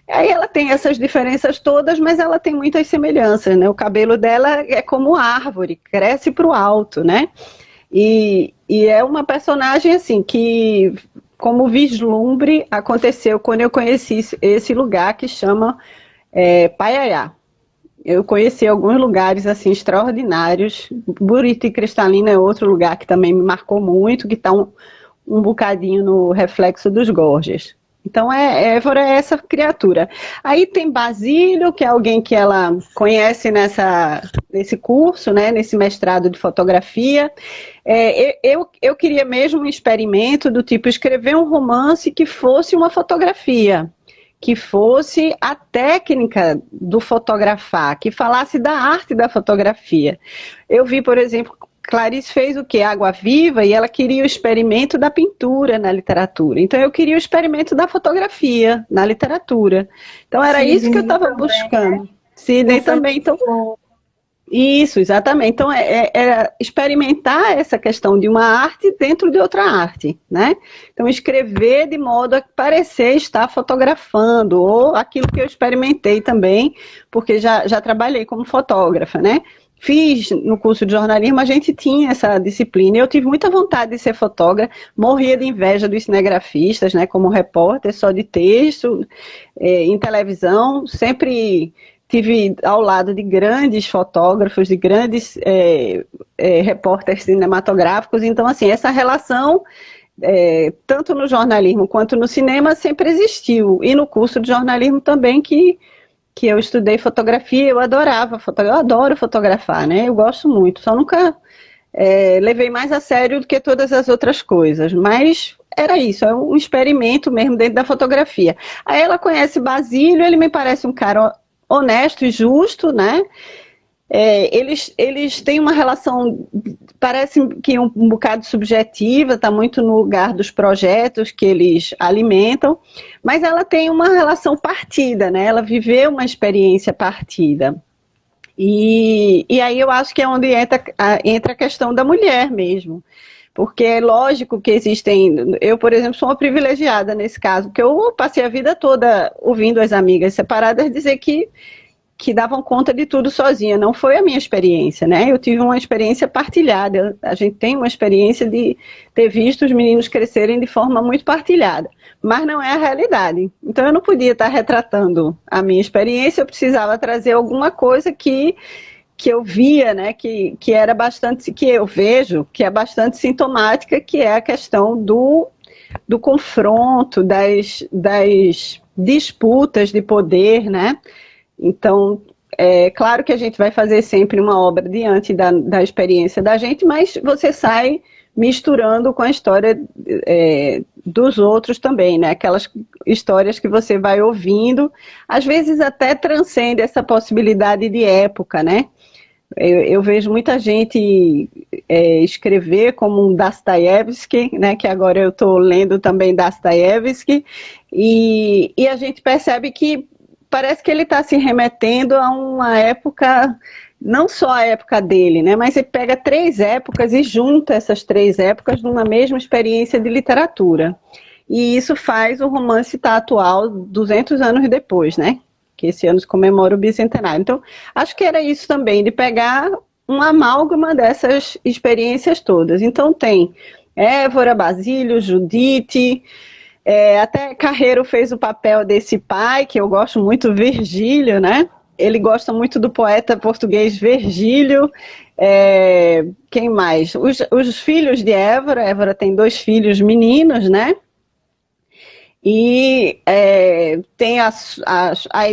Aí ela tem essas diferenças todas, mas ela tem muitas semelhanças, né? O cabelo dela é como árvore, cresce para o alto, né? E é uma personagem, assim, que, como vislumbre, aconteceu quando eu conheci esse lugar que chama Paiaiá. Eu conheci alguns lugares, assim, extraordinários. Buriti Cristalina é outro lugar que também me marcou muito, que está um bocadinho no reflexo dos Gorges. Então, Évora é essa criatura. Aí tem Basílio, que é alguém que ela conhece nesse curso, né, nesse mestrado de fotografia. Eu queria mesmo um experimento do tipo escrever um romance que fosse uma fotografia, que fosse a técnica do fotografar, que falasse da arte da fotografia. Eu vi, por exemplo, Clarice fez o quê? Água Viva, e ela queria o experimento da pintura na literatura. Então, eu queria o experimento da fotografia na literatura. Então, era
Sidney
isso que eu estava
também,
buscando.
né?
Sidney
Pensando
também. Então,
com
isso, exatamente. Então, era experimentar essa questão de uma arte dentro de outra arte, né? Então, escrever de modo a parecer estar fotografando, ou aquilo que eu experimentei também, porque já trabalhei como fotógrafa, né? Fiz no curso de jornalismo, a gente tinha essa disciplina. Eu tive muita vontade de ser fotógrafa, morria de inveja dos cinegrafistas, né? Como repórter, só de texto, em televisão, sempre tive ao lado de grandes fotógrafos, de grandes repórteres cinematográficos. Então, assim, essa relação, tanto no jornalismo quanto no cinema, sempre existiu. E no curso de jornalismo também, que eu estudei fotografia, eu adorava fotografar, eu adoro fotografar, né? Eu gosto muito, só nunca levei mais a sério do que todas as outras coisas, mas era isso, é um experimento mesmo dentro da fotografia. Aí ela conhece Basílio, ele me parece um cara honesto e justo, né? Eles têm uma relação, parece que um bocado subjetiva, está muito no lugar dos projetos que eles alimentam, mas ela tem uma relação partida, né? Ela viveu uma experiência partida. E aí eu acho que é onde entra a questão da mulher mesmo. Porque é lógico que existem. Eu, por exemplo, sou uma privilegiada nesse caso, porque eu passei a vida toda ouvindo as amigas separadas dizer que davam conta de tudo sozinha. Não foi a minha experiência, né? Eu tive uma experiência partilhada. A gente tem uma experiência de ter visto os meninos crescerem de forma muito partilhada. Mas não é a realidade. Então eu não podia estar retratando a minha experiência, eu precisava trazer alguma coisa que eu via, né, que era bastante, que eu vejo, que é bastante sintomática, que é a questão do confronto, das disputas de poder, né? Então, é claro que a gente vai fazer sempre uma obra diante da experiência da gente, mas você sai misturando com a história dos outros também, né? Aquelas histórias que você vai ouvindo, às vezes até transcende essa possibilidade de época, né? Eu vejo muita gente escrever como um Dostoiévski, né, que agora eu estou lendo também Dostoiévski, e a gente percebe que parece que ele está se remetendo a uma época, não só a época dele, né, mas ele pega 3 épocas e junta essas 3 épocas numa mesma experiência de literatura. E isso faz o romance estar atual 200 anos depois, né? Que esse ano se comemora o bicentenário. Então, acho que era isso também, de pegar um amálgama dessas experiências todas. Então, tem Évora, Basílio, Judite, até Carreiro fez o papel desse pai, que eu gosto muito, Virgílio, né? Ele gosta muito do poeta português Virgílio. Quem mais? Os filhos de Évora tem 2 filhos meninos, né? E tem as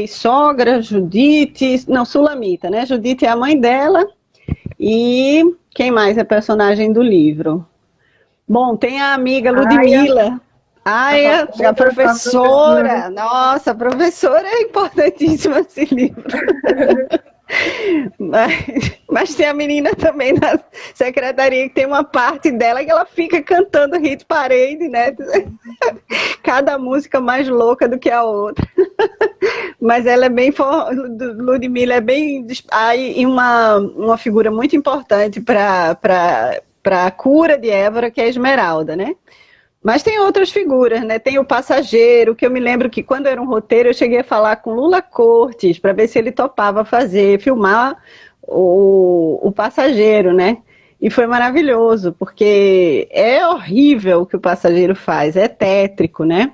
sogras, Judite, não, Sulamita, né? Judite é a mãe dela. E quem mais é personagem do livro? Bom, tem a amiga
Aya,
Ludmilla.
a
Ai, a
famosa, a professora.
professora. Nossa, a professora é importantíssima nesse livro. Mas tem a menina também na secretaria que tem uma parte dela que ela fica cantando hit parade, né? Cada música mais louca do que a outra. Mas ela é bem. Ludmilla é bem. E uma figura muito importante para a cura de Évora, que é a Esmeralda, né? Mas tem outras figuras, né? Tem o passageiro, que eu me lembro que quando era um roteiro eu cheguei a falar com Lula Cortes para ver se ele topava filmar o passageiro, né? E foi maravilhoso, porque é horrível o que o passageiro faz, é tétrico, né?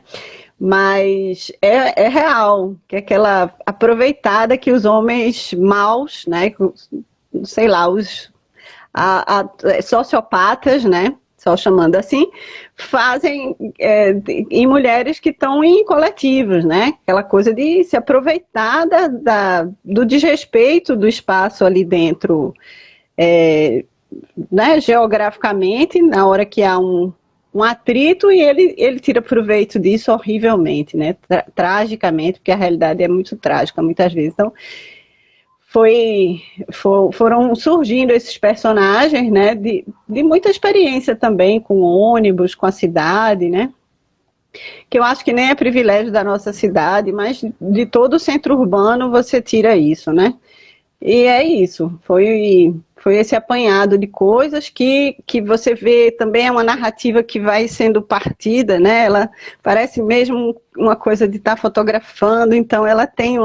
Mas é real, que é aquela aproveitada que os homens maus, né? Sei lá, os sociopatas, né? Só chamando assim, fazem em mulheres que estão em coletivos, né? Aquela coisa de se aproveitar do desrespeito do espaço ali dentro, né? Geograficamente, na hora que há um atrito, e ele tira proveito disso horrivelmente, né? Tragicamente, porque a realidade é muito trágica muitas vezes. Então, foram surgindo esses personagens, né, de muita experiência também com ônibus, com a cidade, né, que eu acho que nem é privilégio da nossa cidade, mas de todo o centro urbano você tira isso, né, e é isso, foi esse apanhado de coisas que você vê também é uma narrativa que vai sendo partida, né, ela parece mesmo uma coisa de estar fotografando, então ela tem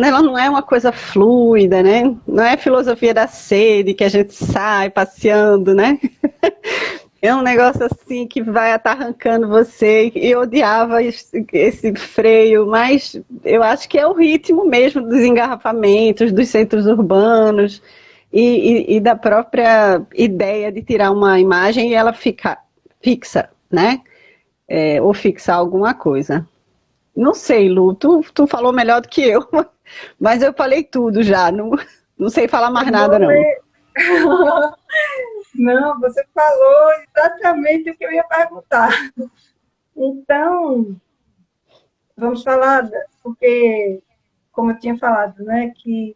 ela não é uma coisa fluida, né? Não é filosofia da sede que a gente sai passeando, né? É um negócio assim que vai atarrancando você. E eu odiava esse freio, mas eu acho que é o ritmo mesmo dos engarrafamentos, dos centros urbanos e da própria ideia de tirar uma imagem e ela fica fixa, né? Ou fixar alguma coisa. Não sei, Lu, tu falou melhor do que eu, mas eu falei tudo já, não sei falar mais
Eu
nada,
vou
não.
ler. Não, você falou exatamente o que eu ia perguntar. Então, vamos falar, porque, como eu tinha falado, né, que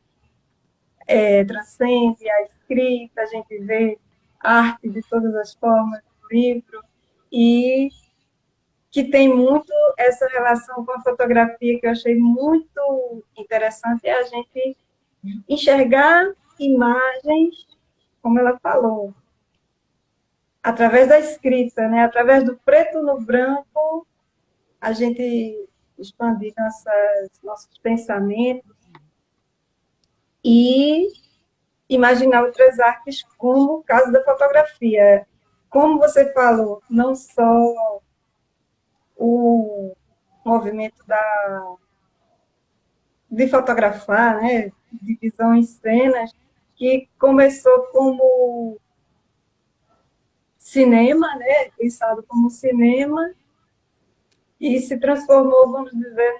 transcende a escrita, a gente vê arte de todas as formas no livro, e que tem muito essa relação com a fotografia, que eu achei muito interessante, é a gente enxergar imagens, como ela falou, através da escrita, né? Através do preto no branco, a gente expandir nossos pensamentos e imaginar outras artes, como o caso da fotografia. Como você falou, não só o movimento de fotografar, né? De visão em cenas, que começou como cinema, né? Pensado como cinema, e se transformou, vamos dizer,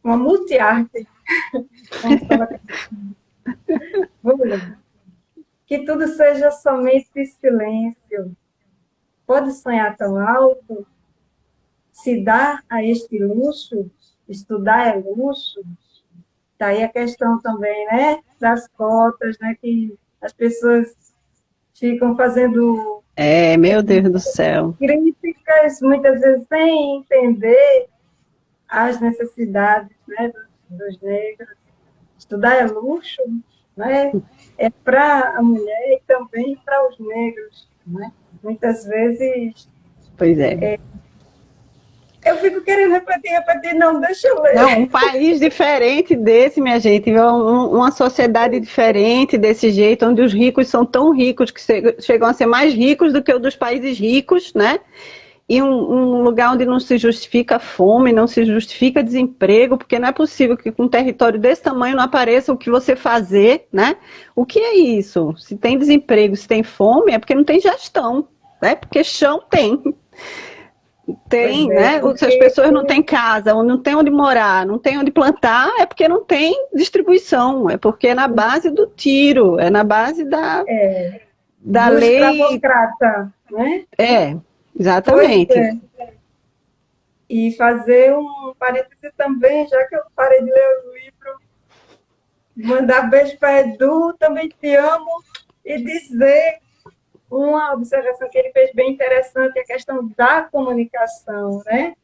uma multiarte. Vamos colocar. Que tudo seja somente silêncio. Pode sonhar tão alto? Se dá a este luxo? Estudar é luxo? Daí a questão também, né? Das cotas, né? Que as pessoas ficam fazendo
Meu Deus do céu.
críticas, muitas vezes sem entender as necessidades, né, dos negros. Estudar é luxo, né? É para a mulher e também para os negros, né? Muitas vezes
Pois é.
eu fico querendo repetir, não, deixa eu ler.
Não, um país diferente desse, minha gente, uma sociedade diferente desse jeito, onde os ricos são tão ricos que chegam a ser mais ricos do que o dos países ricos, né? E um lugar onde não se justifica fome, não se justifica desemprego, porque não é possível que com um território desse tamanho não apareça o que você fazer, né? O que é isso? Se tem desemprego, se tem fome, é porque não tem gestão, né? Porque chão tem. Tem,
Pois é,
né? Se as
porque
pessoas não têm casa, ou não têm onde morar, não têm onde plantar, é porque não tem distribuição, é porque é na base do tiro, é na base da
do
lei.
escravocrata, né?
É,
Pois
exatamente.
é. E fazer um parêntese também, já que eu parei de ler o livro, mandar beijo para Edu, também te amo, e dizer uma observação que ele fez bem interessante, a questão da comunicação, né?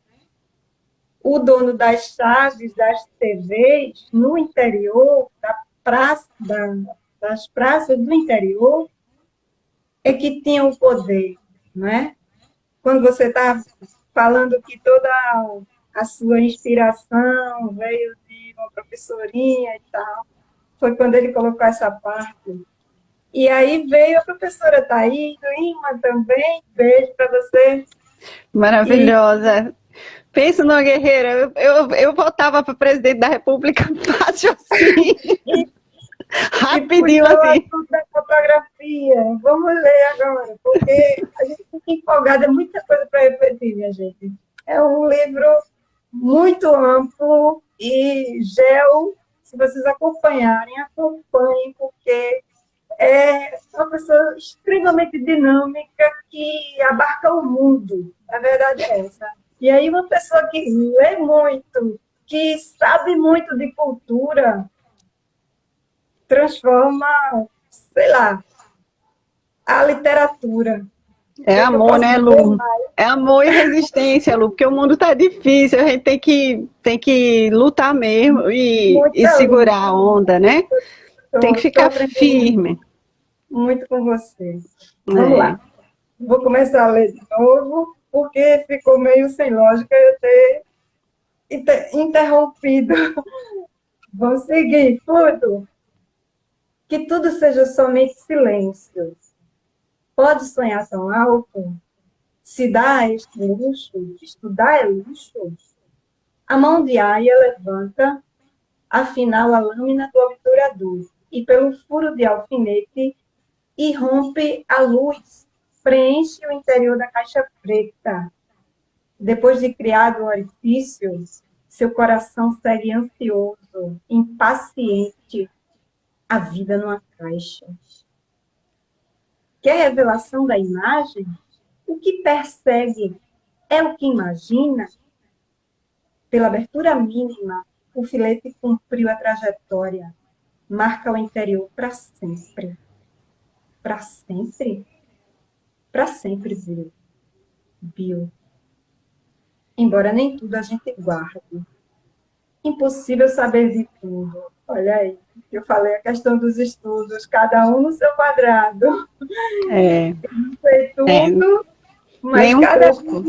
O dono das chaves das TVs no interior, das praças do interior, é que tinha o poder, né? Quando você está falando que toda a sua inspiração veio de uma professorinha e tal, foi quando ele colocou essa parte. E aí veio a professora Thaís, Lima também, beijo para você. E,
Maravilhosa. Pensa numa guerreira, eu voltava para presidente da República fácil assim,
e, e
rapidinho
puxou o
assim.
assunto da fotografia. Vamos ler agora, porque a gente fica empolgada, é muita coisa para repetir, minha gente. É um livro muito amplo e se vocês acompanharem, acompanhem, porque é uma pessoa extremamente dinâmica que abarca o mundo. A verdade é essa. E aí uma pessoa que lê muito, que sabe muito de cultura, transforma, sei lá, a literatura. O
É
que é que eu
amor,
posso
né,
dizer
Lu?
mais?
É amor e resistência, Lu, porque o mundo tá difícil, a gente tem que lutar mesmo e
Muita
segurar
luta.
a onda, né? Tem que
Estou
ficar
aprendendo
firme.
muito com você. Vamos
É.
lá. Vou começar a ler de novo, porque ficou meio sem lógica eu ter interrompido. Vamos seguir. Tudo. Que tudo seja somente silêncio. Pode sonhar tão alto? Se dá este luxo? Estudar é luxo? A mão de Aia levanta, afinal, a lâmina do obturador, e pelo furo de alfinete irrompe a luz, preenche o interior da caixa preta. Depois de criado o orifício, seu coração segue ansioso, impaciente, a vida numa caixa. Quer revelação da imagem? O que persegue é o que imagina? Pela abertura mínima, o filete cumpriu a trajetória, marca o interior para sempre. Para sempre? Para sempre, Bill. Embora nem tudo a gente guarde. Impossível saber de tudo. Olha aí, eu falei a questão dos estudos, cada um no seu quadrado.
É,
Não sei
é.
tudo, mas
Nenhum
cada
corpo.
um.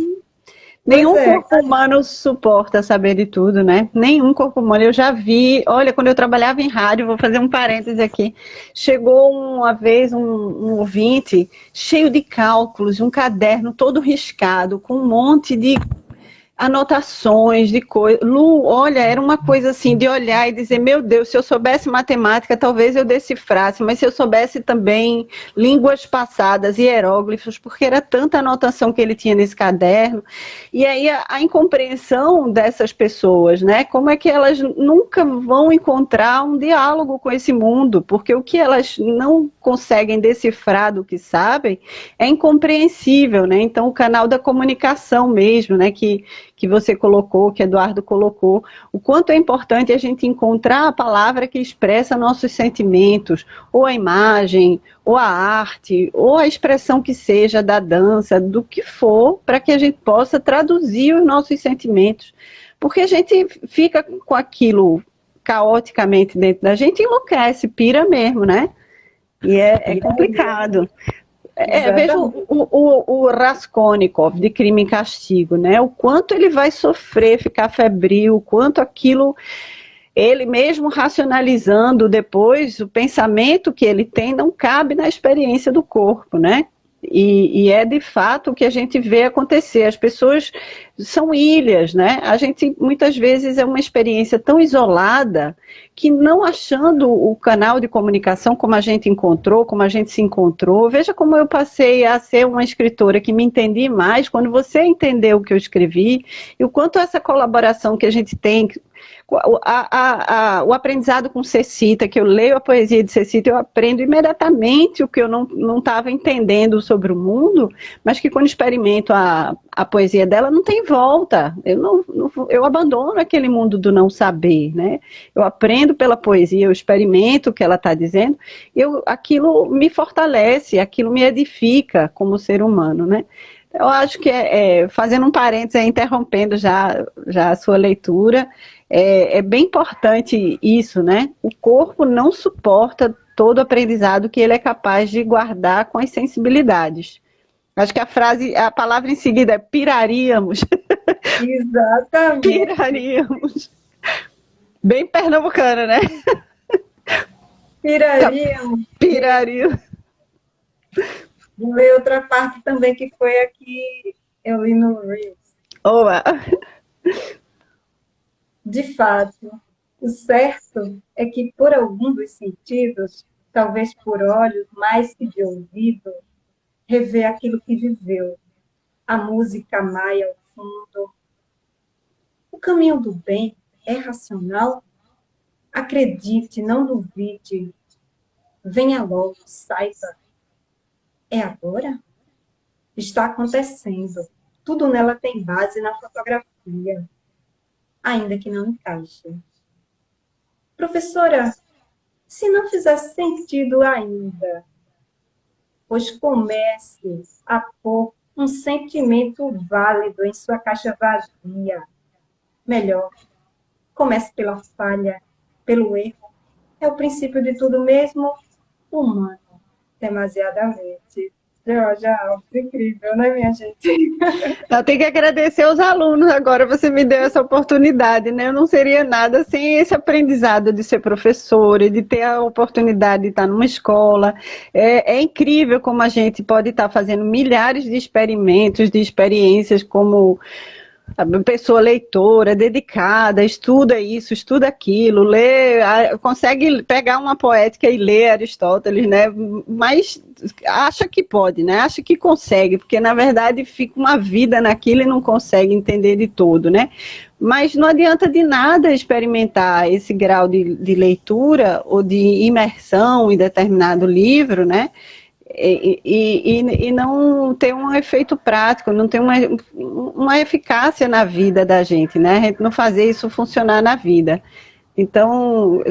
Pois
Nenhum
é,
corpo humano suporta saber de tudo, né? Nenhum corpo humano. Eu já vi, olha, quando eu trabalhava em rádio, vou fazer um parêntese aqui. Chegou uma vez um ouvinte cheio de cálculos, um caderno todo riscado, com um monte de anotações de coisas. Lu, olha, era uma coisa assim de olhar e dizer, meu Deus, se eu soubesse matemática, talvez eu decifrasse, mas se eu soubesse também línguas passadas e hieróglifos, porque era tanta anotação que ele tinha nesse caderno. E aí a incompreensão dessas pessoas, né? Como é que elas nunca vão encontrar um diálogo com esse mundo? Porque o que elas não conseguem decifrar do que sabem é incompreensível, né? Então, o canal da comunicação mesmo, né? Que você colocou, que Eduardo colocou, o quanto é importante a gente encontrar a palavra que expressa nossos sentimentos, ou a imagem, ou a arte, ou a expressão que seja da dança, do que for, para que a gente possa traduzir os nossos sentimentos. Porque a gente fica com aquilo caoticamente dentro da gente e enlouquece, pira mesmo, né? E é complicado. Veja
exatamente.
o Raskolnikov de Crime e Castigo, né? O quanto ele vai sofrer, ficar febril, o quanto aquilo, ele mesmo racionalizando depois, o pensamento que ele tem não cabe na experiência do corpo, né? E é de fato o que a gente vê acontecer. As pessoas são ilhas, né? A gente muitas vezes é uma experiência tão isolada que não achando o canal de comunicação como a gente encontrou, como a gente se encontrou. Veja como eu passei a ser uma escritora que me entendi mais quando você entendeu o que eu escrevi e o quanto essa colaboração que a gente tem, o aprendizado com Cecita, que eu leio a poesia de Cecita, eu aprendo imediatamente o que eu não estava entendendo sobre o mundo, mas que quando experimento a poesia dela, não tem volta. Eu abandono aquele mundo do não saber, né? Eu aprendo pela poesia, eu experimento o que ela está dizendo, aquilo me fortalece, aquilo me edifica como ser humano, né? Eu acho que, fazendo um parênteses, interrompendo já a sua leitura, é bem importante isso, né? O corpo não suporta todo o aprendizado que ele é capaz de guardar com as sensibilidades. Acho que a palavra em seguida é piraríamos.
Exatamente.
Piraríamos. Bem pernambucana, né?
Piraríamos.
Piraríamos.
Vou ler outra parte também, que foi a que eu li no Reels.
Oba.
De fato, o certo é que, por algum dos sentidos, talvez por olhos mais que de ouvido, rever aquilo que viveu, a música maia ao fundo. O caminho do bem é racional? Acredite, não duvide. Venha logo, saiba. É agora? Está acontecendo. Tudo nela tem base na fotografia, ainda que não encaixe. Professora, se não fizer sentido ainda, pois comece a pôr um sentimento válido em sua caixa vazia. Melhor, comece pela falha, pelo erro. É o princípio de tudo mesmo humano, demasiadamente. Georgia Alves, incrível, né, minha gente?
Eu tenho que agradecer aos alunos agora, você me deu essa oportunidade, né? Eu não seria nada sem esse aprendizado de ser professora, de ter a oportunidade de estar numa escola. É incrível como a gente pode estar fazendo milhares de experimentos, de experiências como a pessoa leitora, dedicada, estuda isso, estuda aquilo, lê, consegue pegar uma poética e ler Aristóteles, né? Mas acha que pode, né? Acha que consegue, porque na verdade fica uma vida naquilo e não consegue entender de todo, né? Mas não adianta de nada experimentar esse grau de leitura ou de imersão em determinado livro, né? E não ter um efeito prático, não ter uma eficácia na vida da gente, né? A gente não fazer isso funcionar na vida. Então,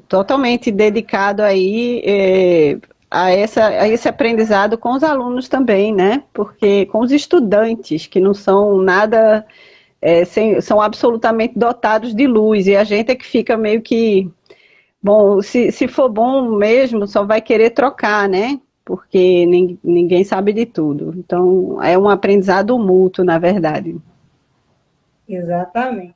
totalmente dedicado aí a esse aprendizado com os alunos também, né? Porque com os estudantes, que não são nada, são absolutamente dotados de luz, e a gente é que fica meio que bom, se for bom mesmo, só vai querer trocar, né? Porque ninguém sabe de tudo. Então, é um aprendizado mútuo, na verdade.
Exatamente.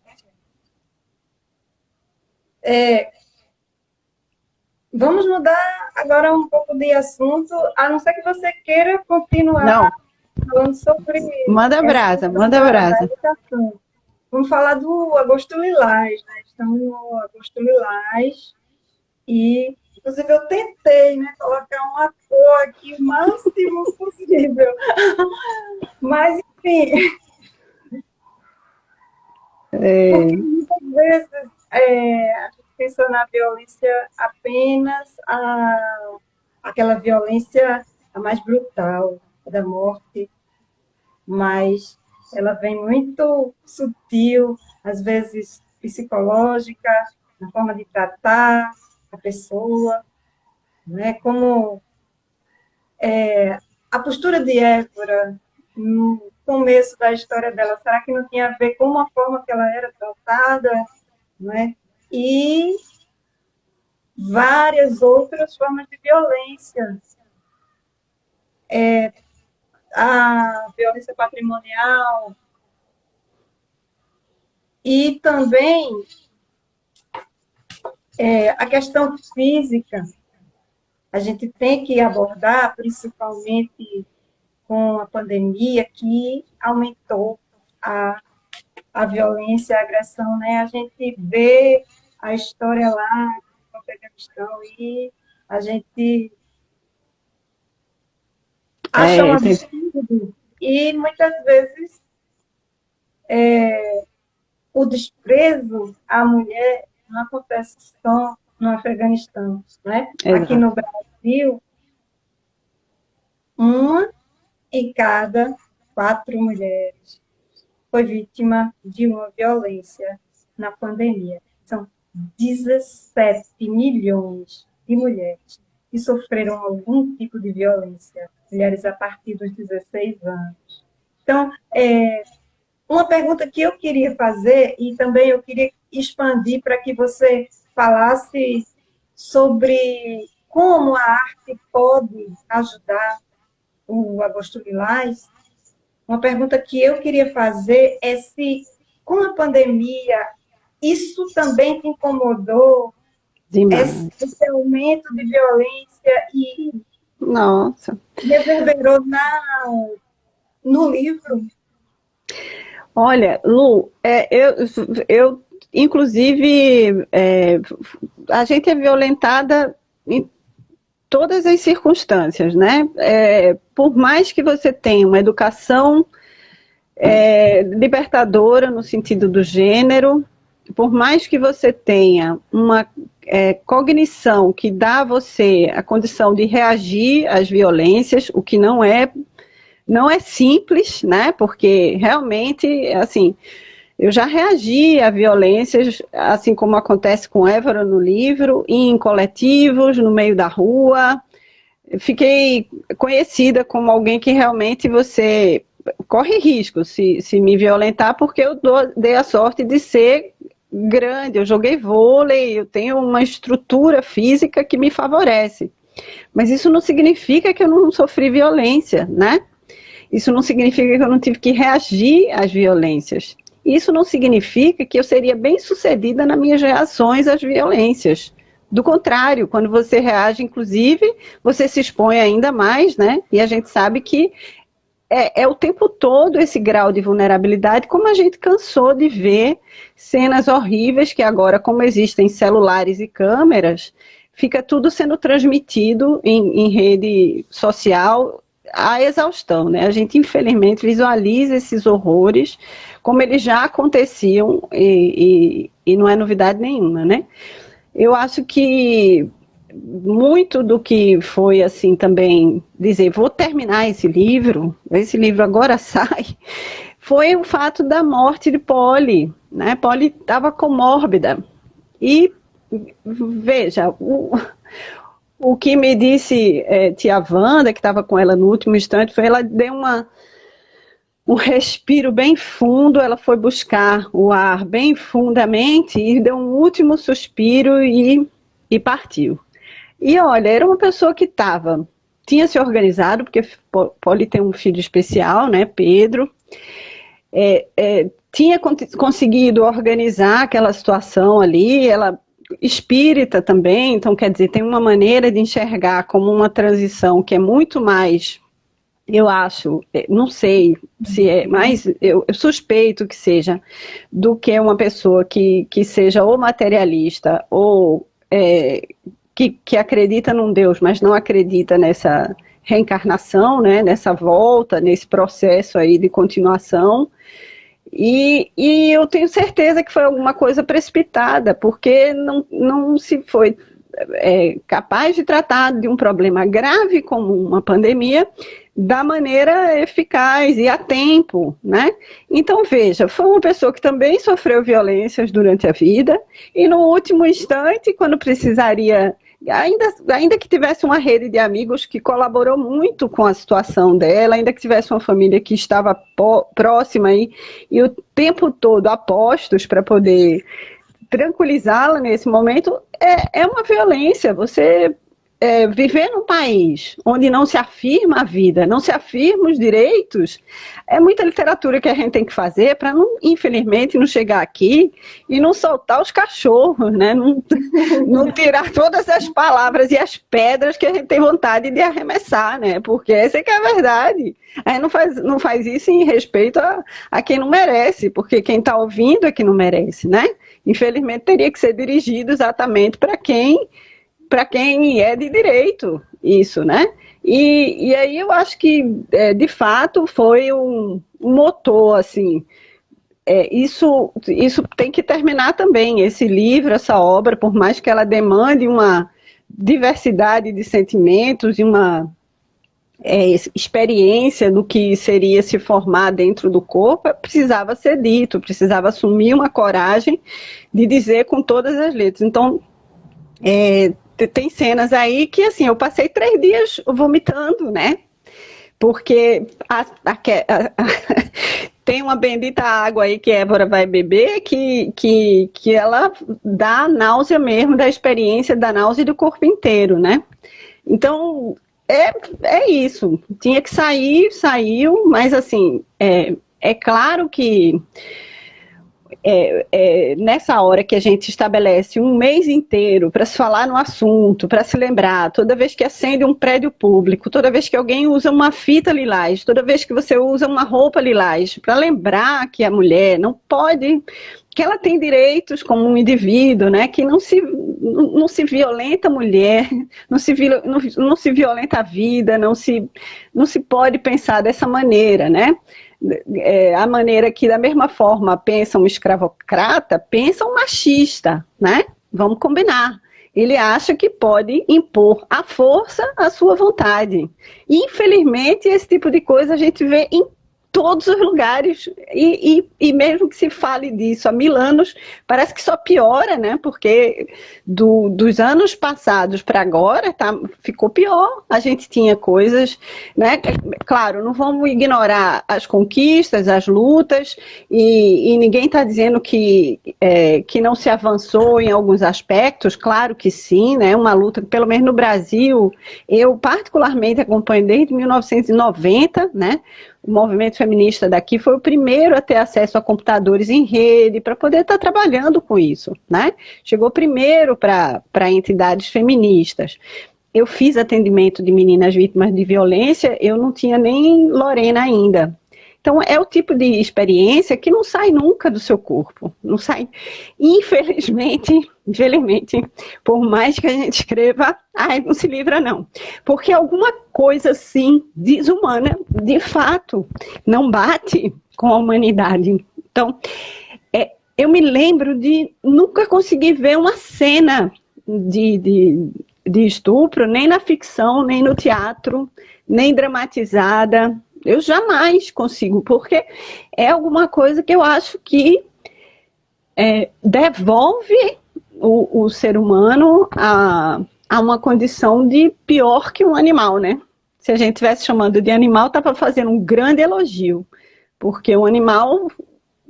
Vamos mudar agora um pouco de assunto, a não ser que você queira continuar
Não,
falando sobre
manda
essa
brasa,
questão
manda
da
brasa.
educação. Vamos falar do Agosto Lilás, né? Estamos no Agosto Lilás e, inclusive, eu tentei, né, colocar uma cor aqui o máximo possível. Mas, enfim, porque muitas vezes a gente pensa na violência apenas aquela violência a mais brutal, a da morte, mas ela vem muito sutil, às vezes psicológica, na forma de tratar a pessoa, né? Como a postura de Évora no começo da história dela, será que não tinha a ver com a forma que ela era tratada, né? E várias outras formas de violência, a violência patrimonial e também a questão física, a gente tem que abordar, principalmente com a pandemia, que aumentou a, a violência, a agressão, né? A gente vê a história lá no Afeganistão e a gente acha um
É, tem-
absurdo e muitas vezes o desprezo à mulher não acontece só no Afeganistão, né? Aqui
exato.
no Brasil, uma em cada 4 mulheres foi vítima de uma violência na pandemia. São 17 milhões de mulheres que sofreram algum tipo de violência, mulheres a partir dos 16 anos. Então, uma pergunta que eu queria fazer, e também eu queria expandir para que você falasse sobre como a arte pode ajudar o Agosto Lilás. Uma pergunta que eu queria fazer é se, com a pandemia, isso também te incomodou,
Demais.
esse aumento de violência e
Nossa.
reverberou no livro?
Olha, Lu, eu inclusive, a gente é violentada em todas as circunstâncias, né? Por mais que você tenha uma educação libertadora no sentido do gênero, por mais que você tenha uma cognição que dá a você a condição de reagir às violências, o que não é simples, né? Porque realmente, assim, eu já reagi a violências, assim como acontece com Évora no livro, em coletivos, no meio da rua. Fiquei conhecida como alguém que realmente você corre risco se me violentar, porque dei a sorte de ser grande, eu joguei vôlei, eu tenho uma estrutura física que me favorece. Mas isso não significa que eu não sofri violência, né? Isso não significa que eu não tive que reagir às violências. Isso não significa que eu seria bem-sucedida nas minhas reações às violências. Do contrário, quando você reage, inclusive, você se expõe ainda mais, né? E a gente sabe que é o tempo todo esse grau de vulnerabilidade, como a gente cansou de ver cenas horríveis que agora, como existem celulares e câmeras, fica tudo sendo transmitido em rede social à exaustão, né? A gente, infelizmente, visualiza esses horrores como eles já aconteciam e não é novidade nenhuma, né? Eu acho que muito do que foi assim também dizer, vou terminar esse livro agora sai, foi o fato da morte de Polly, né? Polly estava comórbida e veja, o que me disse tia Wanda, que estava com ela no último instante, foi ela deu um respiro bem fundo, ela foi buscar o ar bem fundamente e deu um último suspiro e partiu. E olha, era uma pessoa que tinha se organizado, porque Polly tem um filho especial, né, Pedro, tinha conseguido organizar aquela situação ali, ela espírita também, então quer dizer, tem uma maneira de enxergar como uma transição que é muito mais, eu acho, não sei se é, mas eu suspeito que seja, do que uma pessoa que seja ou materialista ou que acredita num Deus, mas não acredita nessa reencarnação, né, nessa volta, nesse processo aí de continuação. E eu tenho certeza que foi alguma coisa precipitada, porque não se foi capaz de tratar de um problema grave como uma pandemia da maneira eficaz e a tempo, né? Então, veja, foi uma pessoa que também sofreu violências durante a vida e no último instante, quando precisaria, ainda que tivesse uma rede de amigos que colaborou muito com a situação dela, ainda que tivesse uma família que estava próxima e o tempo todo a postos para poder tranquilizá-la nesse momento, é uma violência. Você viver num país onde não se afirma a vida, não se afirma os direitos, é muita literatura que a gente tem que fazer para, infelizmente, não chegar aqui e não soltar os cachorros, né? Não tirar todas as palavras e as pedras que a gente tem vontade de arremessar, né? Porque essa é que é a verdade. A gente não faz isso em respeito a quem não merece, porque quem está ouvindo é que não merece, né? Infelizmente, teria que ser dirigido exatamente para quem é de direito, isso, né? E aí eu acho que, de fato, foi um motor, assim, isso tem que terminar também, esse livro, essa obra, por mais que ela demande uma diversidade de sentimentos e uma experiência do que seria se formar dentro do corpo, precisava ser dito, precisava assumir uma coragem de dizer com todas as letras. Então, tem cenas aí que, assim, eu passei 3 dias vomitando, né? Porque tem uma bendita água aí que a Évora vai beber que ela dá náusea mesmo, da experiência da náusea do corpo inteiro, né? Então, é isso. Tinha que sair, saiu, mas, assim, é claro que nessa hora que a gente estabelece um mês inteiro para se falar no assunto, para se lembrar, toda vez que acende um prédio público, toda vez que alguém usa uma fita lilás, toda vez que você usa uma roupa lilás, para lembrar que a mulher não pode, que ela tem direitos como um indivíduo, né, que não se violenta a mulher, não se violenta a vida, não se pode pensar dessa maneira, né? A maneira que, da mesma forma, pensa um escravocrata, pensa um machista, né? Vamos combinar. Ele acha que pode impor à força a sua vontade. E, infelizmente, esse tipo de coisa a gente vê em todos os lugares, e mesmo que se fale disso há 1000 anos, parece que só piora, né? Porque dos anos passados para agora ficou pior. A gente tinha coisas, né? Claro, não vamos ignorar as conquistas, as lutas, e ninguém está dizendo que não se avançou em alguns aspectos, claro que sim, né? Uma luta, pelo menos no Brasil, eu particularmente acompanho desde 1990, né? O movimento feminista daqui foi o primeiro a ter acesso a computadores em rede, para poder estar trabalhando com isso, né? Chegou primeiro para entidades feministas. Eu fiz atendimento de meninas vítimas de violência, eu não tinha nem Lorena ainda. Então, é o tipo de experiência que não sai nunca do seu corpo. Não sai. Infelizmente, por mais que a gente escreva, não se livra não. Porque alguma coisa, assim, desumana, de fato, não bate com a humanidade. Então, eu me lembro de nunca conseguir ver uma cena de estupro, nem na ficção, nem no teatro, nem dramatizada. Eu jamais consigo, porque é alguma coisa que eu acho que devolve o ser humano a uma condição de pior que um animal, né? Se a gente estivesse chamando de animal, estava fazendo um grande elogio, porque o animal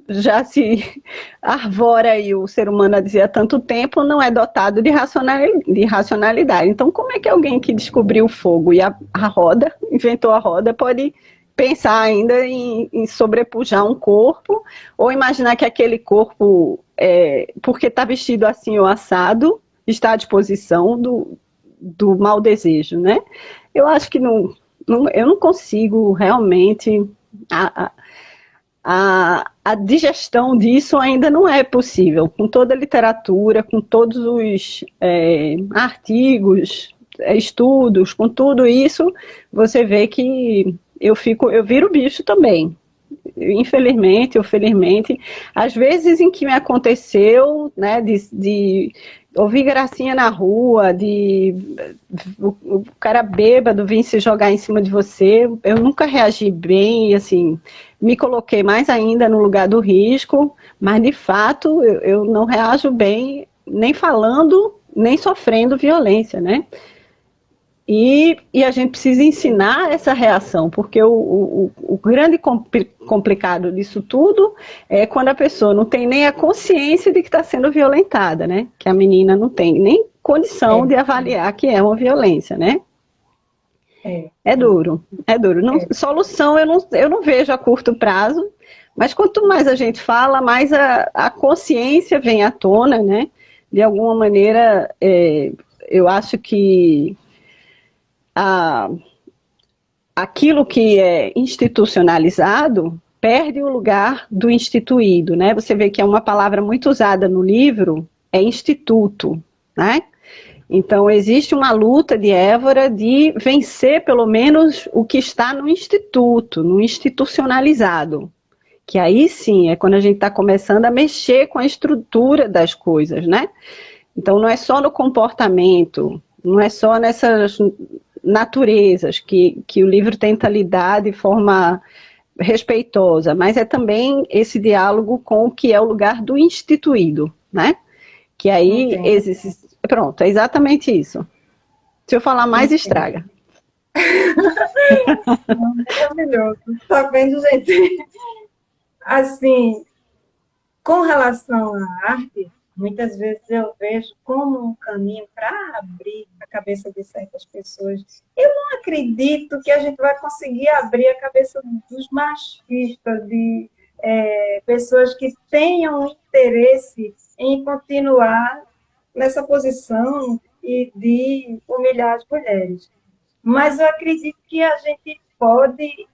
já se arvora, e o ser humano dizia há tanto tempo, não é dotado de racionalidade. Então, como é que alguém que descobriu o fogo e a roda, inventou a roda, pode pensar ainda em sobrepujar um corpo, ou imaginar que aquele corpo, porque está vestido assim ou assado, está à disposição do mau desejo, né? Eu acho que eu não consigo realmente, a digestão disso ainda não é possível, com toda a literatura, com todos os artigos, estudos, com tudo isso, você vê que eu viro bicho também. Infelizmente ou felizmente, às vezes em que me aconteceu, né, de ouvir gracinha na rua, o cara bêbado vir se jogar em cima de você, eu nunca reagi bem, assim, me coloquei mais ainda no lugar do risco, mas de fato eu não reajo bem, nem falando, nem sofrendo violência, né? E a gente precisa ensinar essa reação, porque o grande complicado disso tudo é quando a pessoa não tem nem a consciência de que está sendo violentada, né? Que a menina não tem nem condição de avaliar que é uma violência, né? É duro, é duro. Não, solução eu não vejo a curto prazo, mas quanto mais a gente fala, mais a consciência vem à tona, né? De alguma maneira, eu acho que aquilo que é institucionalizado perde o lugar do instituído, né? Você vê que é uma palavra muito usada no livro, é instituto, né? Então, existe uma luta de Évora de vencer, pelo menos, o que está no instituto, no institucionalizado. Que aí sim é quando a gente está começando a mexer com a estrutura das coisas, né? Então, não é só no comportamento, não é só nessas naturezas que o livro tenta lidar de forma respeitosa, mas é também esse diálogo com o que é o lugar do instituído, né? Que aí existe. Pronto, é exatamente isso. Se eu falar mais, estraga.
Maravilhoso. Tá vendo, gente? Assim, com relação à arte, muitas vezes eu vejo como um caminho para abrir a cabeça de certas pessoas. Eu não acredito que a gente vai conseguir abrir a cabeça dos machistas, de pessoas que tenham interesse em continuar nessa posição e de humilhar as mulheres. Mas eu acredito que a gente pode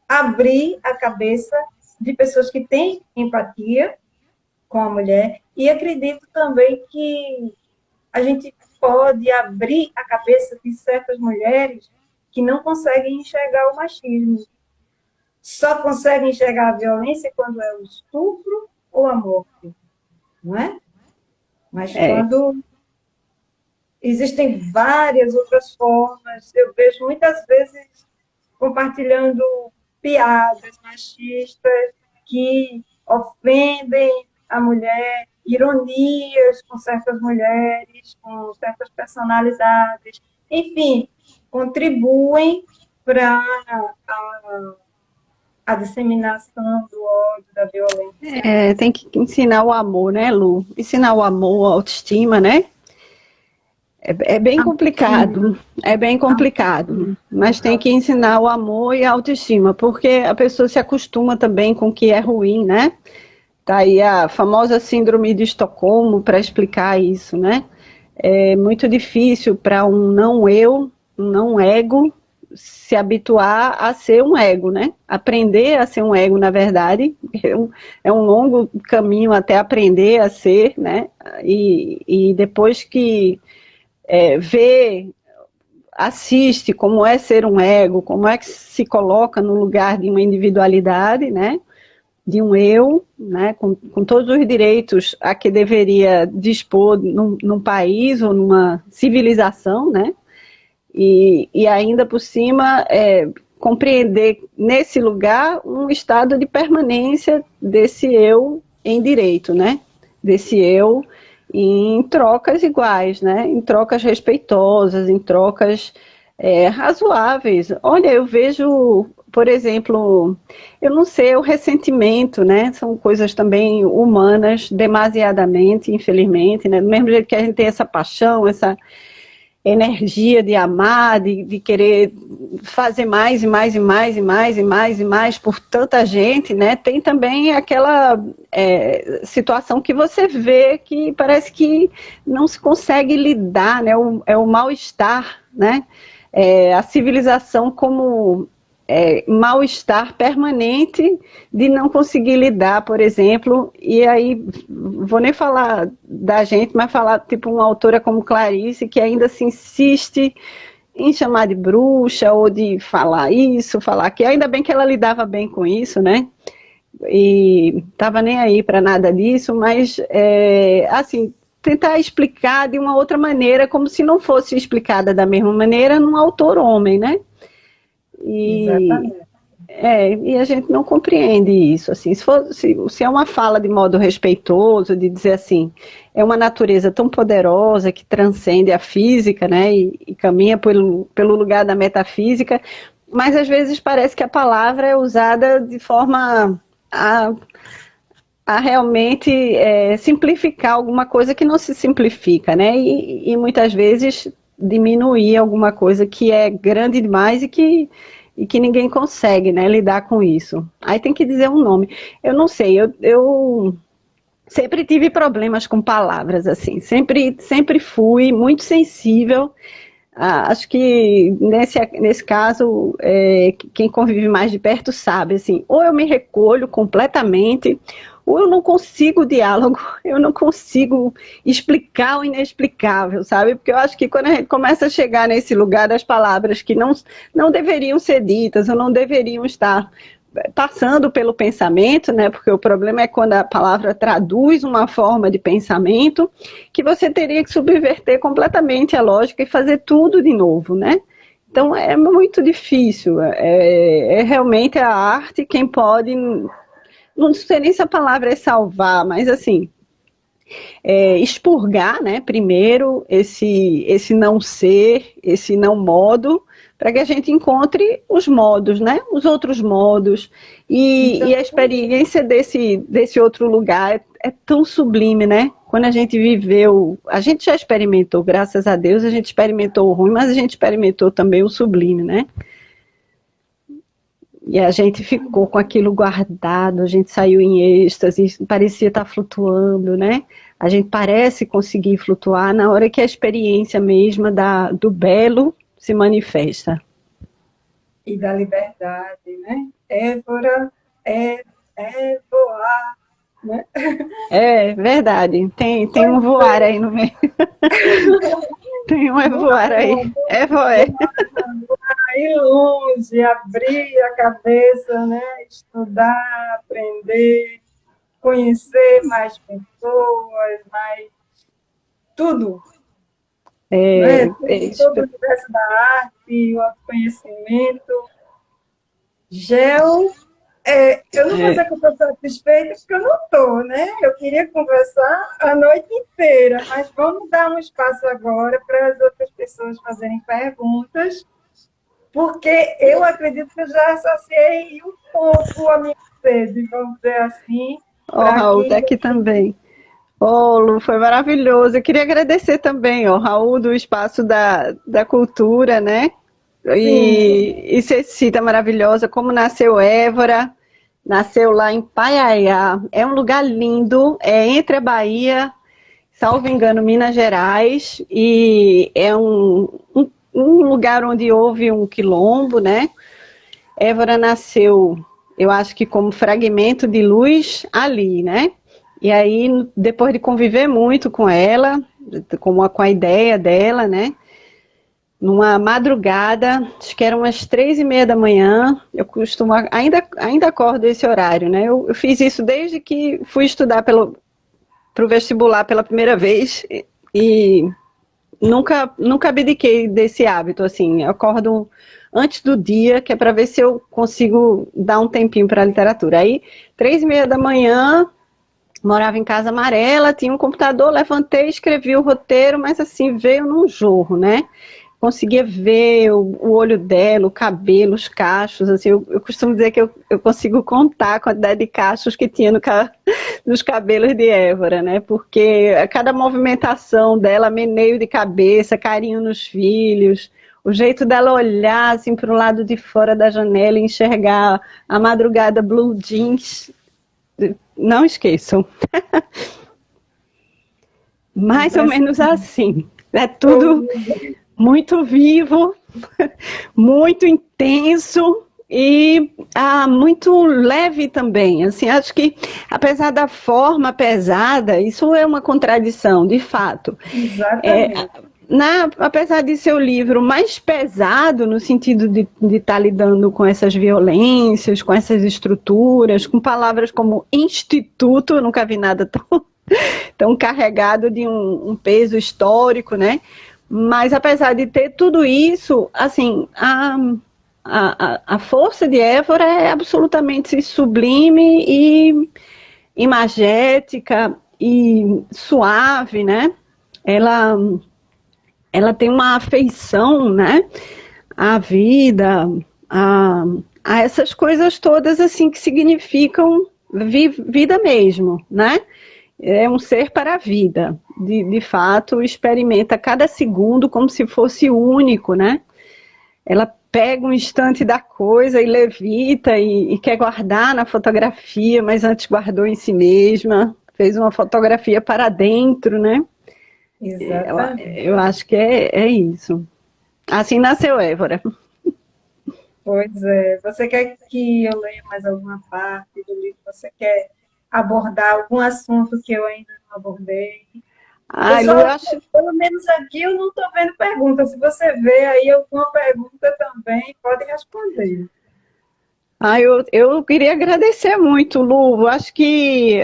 abrir a cabeça de pessoas que têm empatia com a mulher, e acredito também que a gente pode abrir a cabeça de certas mulheres que não conseguem enxergar o machismo. Só conseguem enxergar a violência quando é o estupro ou a morte, não é? Mas quando existem várias outras formas, eu vejo muitas vezes compartilhando piadas machistas que ofendem a mulher, ironias com certas mulheres, com certas personalidades, enfim, contribuem para a disseminação do ódio, da violência.
Tem que ensinar o amor, né, Lu? Ensinar o amor, a autoestima, né? É bem complicado, mas tem que ensinar o amor e a autoestima, porque a pessoa se acostuma também com o que é ruim, né? Tá aí a famosa síndrome de Estocolmo para explicar isso, né? É muito difícil para um não eu, um não ego, se habituar a ser um ego, né? Aprender a ser um ego, na verdade, é um longo caminho até aprender a ser, né? E depois que vê, assiste como é ser um ego, como é que se coloca no lugar de uma individualidade, né? De um eu, né, com todos os direitos a que deveria dispor num país ou numa civilização, né, e ainda por cima compreender nesse lugar um estado de permanência desse eu em direito, né, desse eu em trocas iguais, né, em trocas respeitosas, em trocas razoáveis. Olha, eu vejo, por exemplo, eu não sei, o ressentimento, né? São coisas também humanas, demasiadamente, infelizmente, né? Do mesmo jeito que a gente tem essa paixão, essa energia de amar, de querer fazer mais e mais e mais e mais e mais e mais por tanta gente, né? Tem também aquela situação que você vê que parece que não se consegue lidar, né? O mal-estar, né? A civilização como mal-estar permanente de não conseguir lidar, por exemplo, e aí vou nem falar da gente, mas falar tipo uma autora como Clarice, que ainda se insiste em chamar de bruxa, ou de falar isso, falar aquilo, ainda bem que ela lidava bem com isso, né, e estava nem aí para nada disso, mas assim, tentar explicar de uma outra maneira, como se não fosse explicada da mesma maneira num autor homem, né?
Exatamente.
E a gente não compreende isso, assim, se é uma fala de modo respeitoso, de dizer assim, é uma natureza tão poderosa que transcende a física, né, e caminha pelo lugar da metafísica, mas às vezes parece que a palavra é usada de forma a realmente simplificar alguma coisa que não se simplifica, né? E muitas vezes diminuir alguma coisa que é grande demais e que ninguém consegue, né, lidar com isso. Aí tem que dizer um nome. Eu não sei, eu sempre tive problemas com palavras, assim, sempre fui muito sensível. Acho que nesse caso, quem convive mais de perto sabe, assim, ou eu me recolho completamente, ou eu não consigo diálogo, eu não consigo explicar o inexplicável, sabe? Porque eu acho que quando a gente começa a chegar nesse lugar das palavras que não deveriam ser ditas, ou não deveriam estar passando pelo pensamento, né? Porque o problema é quando a palavra traduz uma forma de pensamento que você teria que subverter completamente a lógica e fazer tudo de novo, né? Então é muito difícil. É realmente a arte quem pode, não sei nem se a palavra é salvar, mas assim, expurgar, né, primeiro esse não ser, esse não modo, para que a gente encontre os modos, né, os outros modos,
Então,
e a experiência desse outro lugar é tão sublime, né? Quando a gente viveu, a gente já experimentou, graças a Deus, a gente experimentou o ruim, mas a gente experimentou também o sublime, né? E a gente ficou com aquilo guardado, a gente saiu em êxtase, parecia estar flutuando, né? A gente parece conseguir flutuar na hora que a experiência mesma do belo se manifesta.
e da liberdade, né? Évora é voar, né?
É verdade, tem um
Pois
voar
é,
aí no meio. Tem um voar aí.
voar,
É voar.
voar, ir longe, abrir a cabeça, né? Estudar, aprender, conhecer mais pessoas, mais tudo,
É,
né? Todo o universo da arte, o autoconhecimento. Gel, eu não vou
é,
dizer que eu estou satisfeita, porque eu não estou, né? Eu queria conversar a noite inteira, mas vamos dar um espaço agora para as outras pessoas fazerem perguntas, porque eu acredito que eu já saciei um pouco a minha sede, vamos dizer assim,
ó,
para
Raul, tá
que.
aqui também. Ô, Lu, foi maravilhoso. Eu queria agradecer também, ó, Raul, do Espaço da Cultura, né?
Sim,
E Cecita maravilhosa, como nasceu Évora, nasceu lá em Paiaiá. É um lugar lindo, é entre a Bahia, salvo engano, Minas Gerais, e é um lugar onde houve um quilombo, né? Évora nasceu, eu acho que como fragmento de luz ali, né? E aí, depois de conviver muito com ela, com a ideia dela, né? Numa madrugada, acho que eram umas 3:30 da manhã, eu costumo, ainda acordo esse horário, né? Eu fiz isso desde que fui estudar para o vestibular pela primeira vez e nunca abdiquei desse hábito, assim, eu acordo antes do dia, que é para ver se eu consigo dar um tempinho para a literatura. Aí, 3:30 da manhã, morava em Casa Amarela, tinha um computador, levantei, escrevi o roteiro, mas assim, veio num jorro, né? Conseguia ver o olho dela, o cabelo, os cachos, assim, eu costumo dizer que eu consigo contar a quantidade de cachos que tinha nos cabelos de Évora, né? Porque a cada movimentação dela, meneio de cabeça, carinho nos filhos, o jeito dela olhar assim para o lado de fora da janela e enxergar a madrugada blue jeans, não esqueçam. Mais ou menos
impressionante.
assim. É tudo muito vivo, muito intenso e muito leve também. Assim, acho que apesar da forma pesada, isso é uma contradição, de fato. É,
Exatamente.
apesar de ser o livro mais pesado no sentido de estar lidando com essas violências, com essas estruturas, com palavras como instituto, eu nunca vi nada tão carregado de um peso histórico, né? Mas apesar de ter tudo isso, assim, a força de Évora é absolutamente sublime e imagética e suave, né? Ela, ela tem uma afeição, né? À vida, a, a essas coisas todas assim que significam vida mesmo, né? É um ser para a vida. De fato, experimenta cada segundo como se fosse único, né? Ela pega um instante da coisa e levita e quer guardar na fotografia, mas antes guardou em si mesma, fez uma fotografia para dentro, né? Eu,
Exatamente.
eu acho que é isso. Assim nasceu Évora.
Pois é. Você quer que eu leia mais alguma parte do livro? Você quer abordar algum assunto que eu ainda não abordei? Eu
Ai, Lu, eu
só,
acho.
pelo menos aqui, eu não estou vendo pergunta. Se você vê aí alguma pergunta também, pode responder.
Eu queria agradecer muito, Lu. Acho que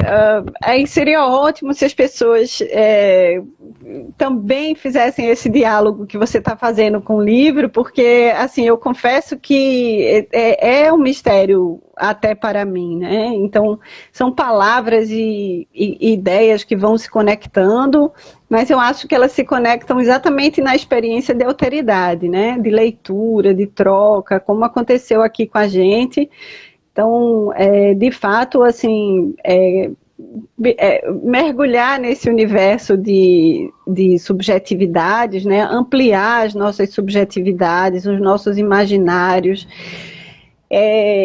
aí seria ótimo se as pessoas também fizessem esse diálogo que você está fazendo com o livro, porque, assim, eu confesso que é um mistério até para mim, né? Então, são palavras e ideias que vão se conectando, mas eu acho que elas se conectam exatamente na experiência de alteridade, né? De leitura, de troca, como aconteceu aqui com a gente. Então, de fato, assim, mergulhar nesse universo de subjetividades, né? Ampliar as nossas subjetividades, os nossos imaginários.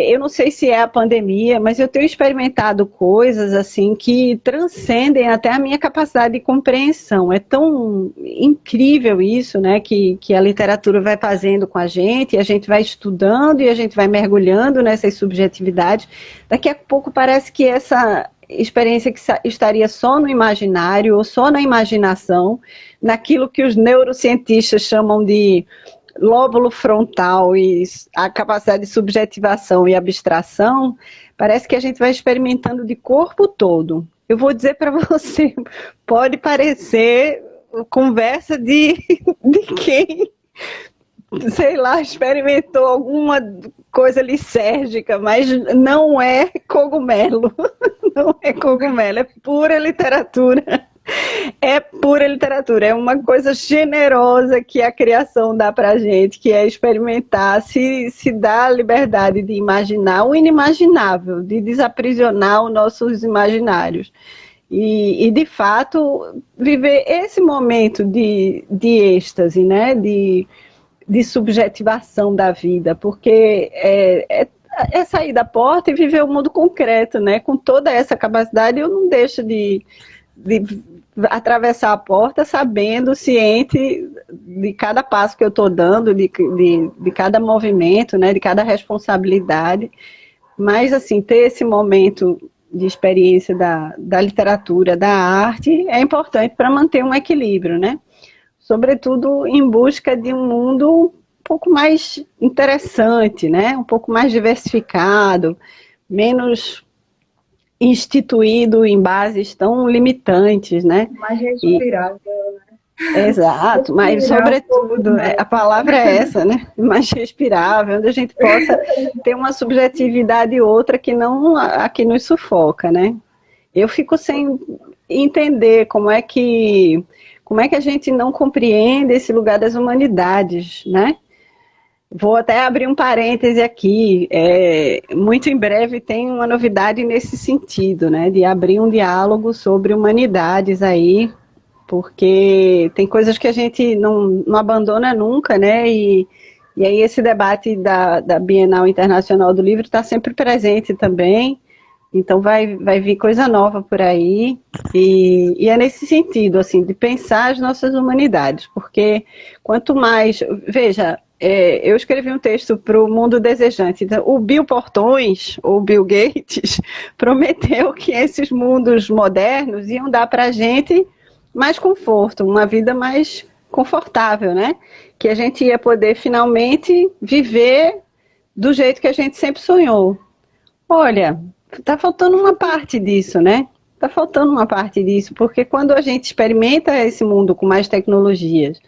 Eu não sei se é a pandemia, mas eu tenho experimentado coisas assim que transcendem até a minha capacidade de compreensão. É tão incrível isso, né, que a literatura vai fazendo com a gente vai estudando e a gente vai mergulhando nessas subjetividades. Daqui a pouco parece que essa experiência que estaria só no imaginário ou só na imaginação, naquilo que os neurocientistas chamam de lóbulo frontal e a capacidade de subjetivação e abstração, parece que a gente vai experimentando de corpo todo. Eu vou dizer para você, pode parecer conversa de quem, sei lá, experimentou alguma coisa lisérgica, mas não é cogumelo, não é cogumelo, é pura literatura. É pura literatura, é uma coisa generosa que a criação dá pra gente, que é experimentar, se dá a liberdade de imaginar o inimaginável, de desaprisionar os nossos imaginários. De fato, viver esse momento de êxtase, né? De subjetivação da vida, porque é sair da porta e viver o mundo concreto, né? Com toda essa capacidade, eu não deixo de atravessar a porta sabendo, ciente de cada passo que eu estou dando, de cada movimento, né, de cada responsabilidade. Mas, assim, ter esse momento de experiência da literatura, da arte, é importante para manter um equilíbrio, né? Sobretudo em busca de um mundo um pouco mais interessante, né? Um pouco mais diversificado, menos instituído em bases tão limitantes, né?
Mais
E,
respirável.
exato, mas
Respirar um pouco
sobretudo,
mais.
a palavra é essa, né? Mais respirável, onde a gente possa ter uma subjetividade e outra que não a que nos sufoca, né? Eu fico sem entender como é que a gente não compreende esse lugar das humanidades, né? Vou até abrir um parêntese aqui. Muito em breve tem uma novidade nesse sentido, né? De abrir um diálogo sobre humanidades aí, porque tem coisas que a gente não abandona nunca, né? E aí esse debate da Bienal Internacional do Livro está sempre presente também. Então vai vir coisa nova por aí. E é nesse sentido, assim, de pensar as nossas humanidades, porque quanto mais. Veja, eu escrevi um texto para o Mundo Desejante. Então, o Bill Portões, ou Bill Gates, prometeu que esses mundos modernos iam dar para a gente mais conforto, uma vida mais confortável, né? Que a gente ia poder finalmente viver do jeito que a gente sempre sonhou. Olha, tá faltando uma parte disso, né? Tá faltando uma parte disso, porque quando a gente experimenta esse mundo com mais tecnologias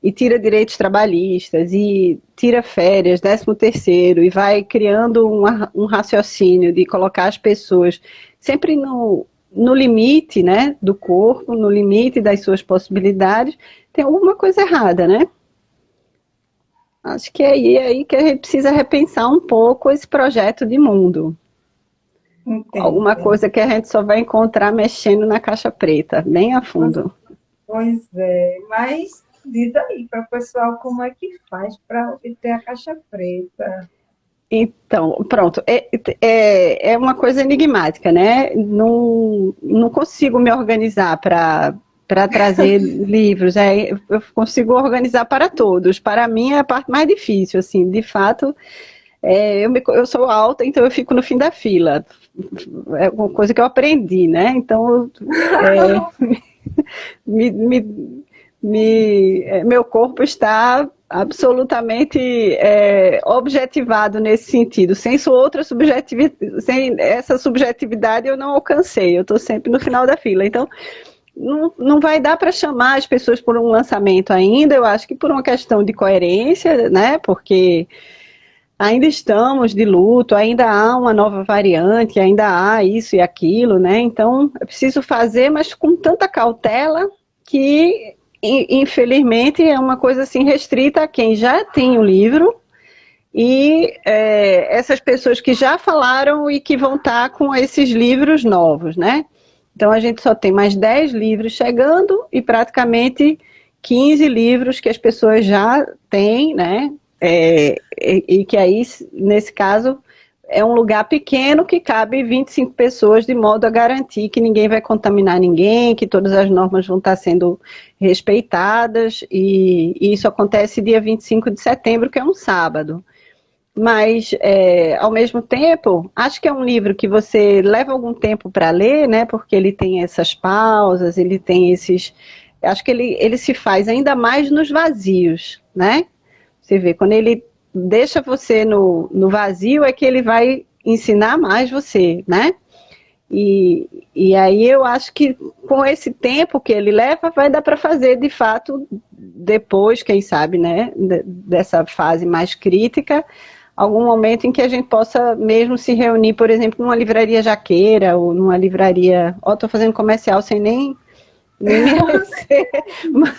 e tira direitos trabalhistas e tira férias, 13º, e vai criando um raciocínio de colocar as pessoas sempre no limite, né, do corpo, no limite das suas possibilidades, tem alguma coisa errada, né? Acho que é aí que a gente precisa repensar um pouco esse projeto de mundo. alguma
Entendo.
coisa que a gente só vai encontrar mexendo na caixa preta, bem a fundo.
Pois é, mas diz aí para o pessoal como é que faz para obter a caixa preta.
Então, pronto, é uma coisa enigmática, né? Não consigo me organizar para trazer livros. Eu consigo organizar para todos. Para mim é a parte mais difícil, assim, de fato. Eu sou alta, então eu fico no fim da fila. É uma coisa que eu aprendi, né? Então, é, me, me, meu corpo está absolutamente objetivado nesse sentido. Sem essa subjetividade eu não alcancei. Eu estou sempre no final da fila. Então, não vai dar para chamar as pessoas por um lançamento ainda. Eu acho que por uma questão de coerência, né? Porque ainda estamos de luto, ainda há uma nova variante, ainda há isso e aquilo, né? Então, é preciso fazer, mas com tanta cautela que, infelizmente, é uma coisa assim restrita a quem já tem o livro e essas pessoas que já falaram e que vão estar com esses livros novos, né? Então, a gente só tem mais 10 livros chegando e praticamente 15 livros que as pessoas já têm, né? E que aí, nesse caso, é um lugar pequeno que cabe 25 pessoas, de modo a garantir que ninguém vai contaminar ninguém, que todas as normas vão estar sendo respeitadas, e isso acontece dia 25 de setembro, que é um sábado. Mas, ao mesmo tempo, acho que é um livro que você leva algum tempo para ler, né? Porque ele tem essas pausas, ele tem esses. Acho que ele se faz ainda mais nos vazios, né? Você vê, quando ele deixa você no vazio, é que ele vai ensinar mais você, né? E aí eu acho que com esse tempo que ele leva, vai dar para fazer de fato, depois, quem sabe, né? Dessa fase mais crítica, algum momento em que a gente possa mesmo se reunir, por exemplo, numa livraria jaqueira ou numa livraria. Ó, estou fazendo comercial sem nem merecer,
Mas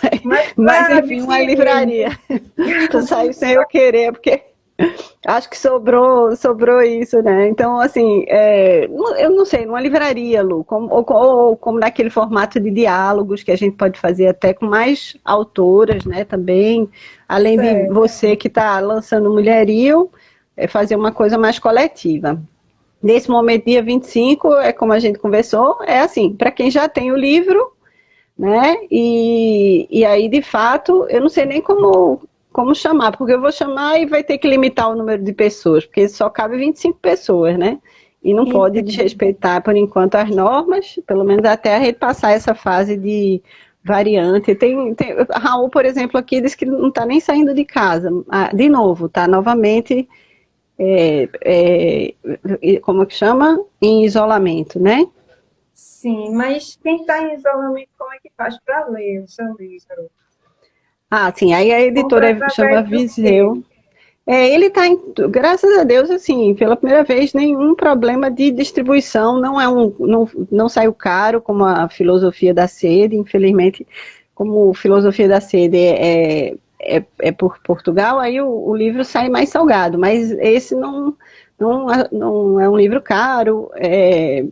mas
para
enfim, uma livraria.
adquirir,
Tu saiu sem eu querer, porque acho que sobrou isso, né? Então, assim, eu não sei, numa livraria, Lu, ou como naquele formato de diálogos que a gente pode fazer até com mais autoras, né, também, além de
certo,
você que está lançando Mulherio, fazer uma coisa mais coletiva. Nesse momento, dia 25, é como a gente conversou, é assim, para quem já tem o livro, né? E aí, de fato, eu não sei nem como chamar, porque eu vou chamar e vai ter que limitar o número de pessoas, porque só cabe 25 pessoas, né? E não pode
entendo.
desrespeitar, por enquanto, as normas, pelo menos até a gente passar essa fase de variante. Raul, por exemplo, aqui diz que não está nem saindo de casa. De novo, está novamente, como que chama? Em isolamento, né?
Sim, mas quem está em isolamento, como é que faz para ler o seu livro?
Ah, sim, aí a
Compra
editora chama
através do quê?
Viseu. Ele está, graças a Deus, assim, pela primeira vez, nenhum problema de distribuição, não saiu caro como a Filosofia da Sede, infelizmente, como Filosofia da Sede é por Portugal, aí o livro sai mais salgado, mas esse não é um livro caro,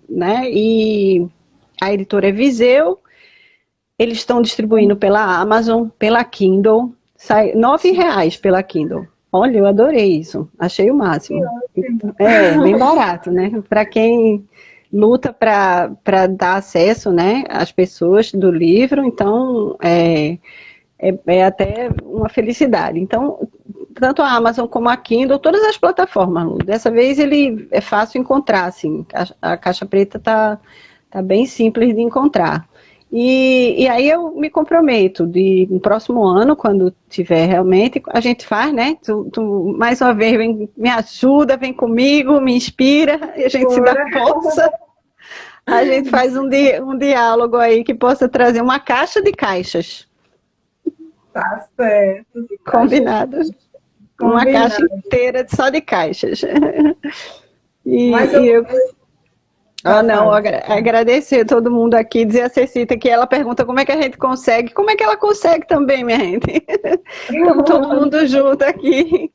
né, e a editora é Viseu, eles estão distribuindo pela Amazon, pela Kindle, sai R$ 9 pela Kindle. Olha, eu adorei isso, achei o
Que
máximo.
ótimo.
Bem barato, né? Para quem luta para dar acesso, né, às pessoas do livro, então é até uma felicidade. Então, tanto a Amazon como a Kindle, todas as plataformas, Lu, dessa vez ele é fácil encontrar, assim, a caixa preta tá bem simples de encontrar. E aí eu me comprometo no próximo ano, quando tiver realmente, a gente faz, né? Tu mais uma vez me ajuda, vem comigo, me inspira, e a gente se dá
Ora,
força. A gente faz um diálogo aí que possa trazer uma caixa de caixas.
tá certo, de caixas
Combinado. Uma caixa
combinadas.
inteira só de caixas.
Mas eu
E eu. Ah, não, agradecer todo mundo aqui, dizer a Cecita que ela pergunta como é que a gente consegue, como é que ela consegue também, minha gente. Estamos todo mundo junto aqui,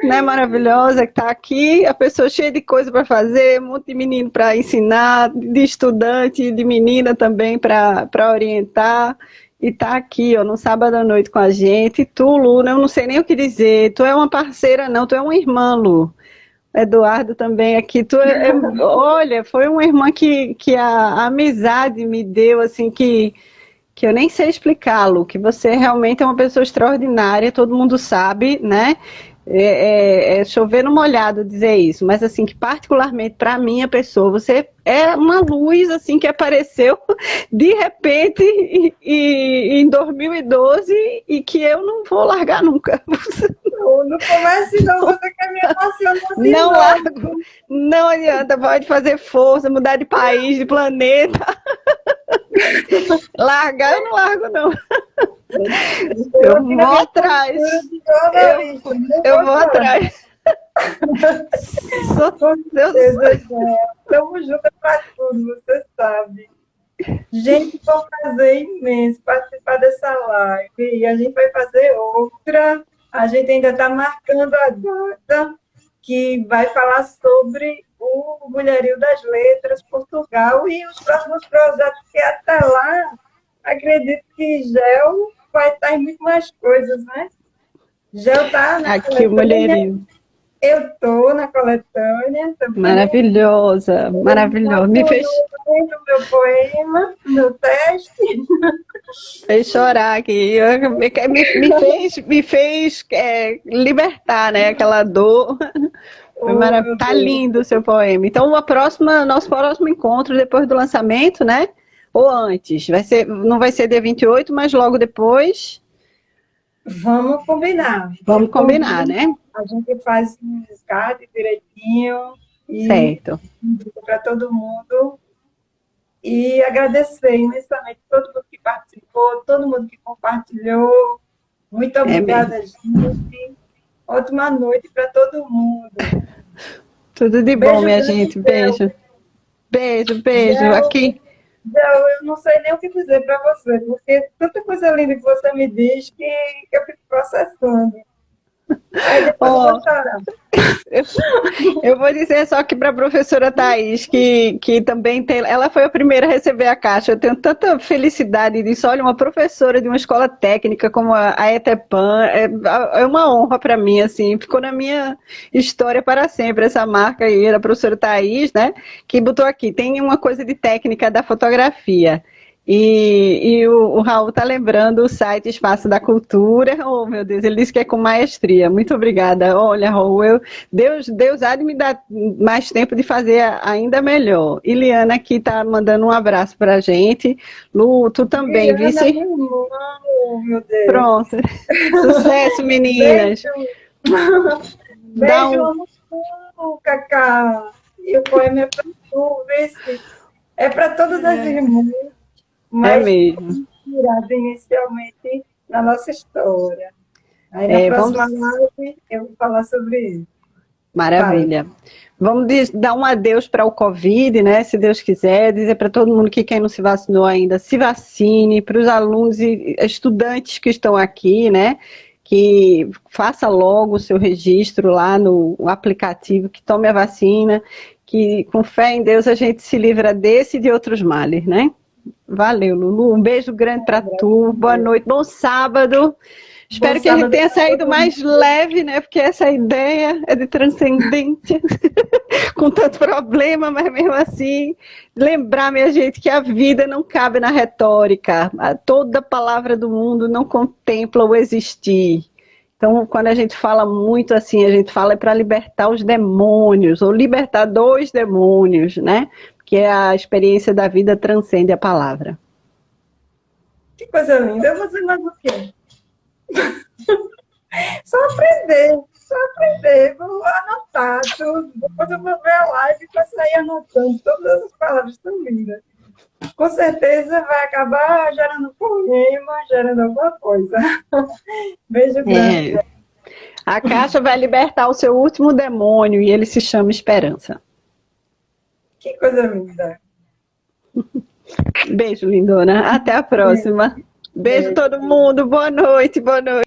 né? Maravilhosa que está aqui, a pessoa cheia de coisa para fazer, um monte de menino para ensinar, de estudante, de menina também para orientar. E tá aqui, ó, no sábado à noite com a gente. E tu, Lu, eu não sei nem o que dizer. Tu é uma parceira, não, tu é uma irmã, Lu. Eduardo também aqui. Olha, foi uma irmã que a amizade me deu, assim, que eu nem sei explicá-lo, que você realmente é uma pessoa extraordinária, todo mundo sabe, né? É chover no molhado dizer isso, mas assim, que particularmente para mim, a pessoa, você é uma luz assim que apareceu de repente em 2012 e que eu não vou largar nunca.
Não comece não, você quer me emocionar de
Não largo,
novo.
não adianta, pode fazer força, mudar de país, de planeta. Largar eu não largo, não.
Estou
Eu
aqui na
vou
minha
atrás.
postura de jornalista, não
Eu
vou
vou
chorar.
atrás.
Com
Deus.
certeza, estamos juntas para tudo, você sabe. Gente, vou fazer imenso participar dessa live e a gente vai fazer outra. A gente ainda está marcando a data que vai falar sobre o Mulherio das Letras, Portugal e os próximos projetos, que até lá acredito que Gel vai estar em muito mais coisas, né? Gel está na
Aqui o
coletânea,
mulherinho.
eu estou na coletânea também.
Maravilhosa, maravilhosa. Me
Do meu poema, do meu teste.
fez chorar aqui. Me fez libertar, né? Aquela dor.
Oh, meu
Tá
Deus.
lindo o seu poema. Então, nosso próximo encontro depois do lançamento, né? Ou antes? Não vai ser dia 28, mas logo depois.
Vamos combinar. Eu
Vamos combinar,
combino,
né?
a gente faz um card direitinho e
Certo.
indica para todo mundo. E agradecer imensamente todo mundo que participou, todo mundo que compartilhou. Muito
É mesmo.
obrigada, gente. Ótima noite para todo mundo.
Tudo de bom,
Beijo
minha
grande,
gente.
Gel.
Beijo. Beijo, beijo.
Gel,
Aqui.
Gel, eu não sei nem o que dizer para você, porque tanta coisa linda que você me diz que eu fico processando. Aí depois eu vou
Ó,
chorar.
eu vou dizer só que para a professora Thais, que também tem. Ela foi a primeira a receber a caixa. Eu tenho tanta felicidade disso. Olha, uma professora de uma escola técnica como a ETEPAN, é uma honra para mim, assim. Ficou na minha história para sempre essa marca aí, da professora Thais, né? Que botou aqui. Tem uma coisa de técnica da fotografia. E o Raul está lembrando o site Espaço da Cultura. Oh, meu Deus, ele disse que é com maestria. Muito obrigada. Olha, Raul, Deus há de me dar mais tempo de fazer ainda melhor. Iliana aqui está mandando um abraço para a gente. Lu, tu também,
Diana,
vice?
meu irmão, meu Deus.
Pronto. Sucesso, meninas.
Beijo.
Dá
Beijo
um.
no fundo, Cacá. E o poema é para tu, vice. É para todas as irmãs,
É
mas
mesmo.
inspirada inicialmente na nossa história. Aí na próxima
Vamos.
live eu vou falar sobre isso. Fala.
Maravilha. Vamos dar um adeus para o Covid, né? Se Deus quiser, dizer para todo mundo que quem não se vacinou ainda, se vacine, para os alunos e estudantes que estão aqui, né? Que faça logo o seu registro lá no aplicativo, que tome a vacina, que com fé em Deus a gente se livra desse e de outros males, né? Valeu, Lulu. Um beijo grande para tu. Boa noite, bom sábado.
Bom
Espero que a gente
sábado
tenha
para
saído
todo
mais
mundo.
leve, né? Porque essa ideia é de transcendência, com tanto problema, mas mesmo assim, lembrar, minha gente, que a vida não cabe na retórica. Toda palavra do mundo não contempla o existir. Então, quando a gente fala muito assim, a gente fala para libertar os demônios, ou libertar dos demônios, né? Que a experiência da vida transcende a palavra.
Que coisa linda. Eu vou fazer mais o quê? Só aprender, só aprender. Vou anotar tudo. Depois eu vou ver a live para sair anotando todas as palavras tão lindas. Com certeza vai acabar gerando poema, gerando alguma coisa. Beijo grande.
É. A caixa vai libertar o seu último demônio e ele se chama esperança.
Que coisa linda.
Beijo, lindona. Até a próxima. Beijo
Beijo.
todo mundo. Boa noite, boa noite.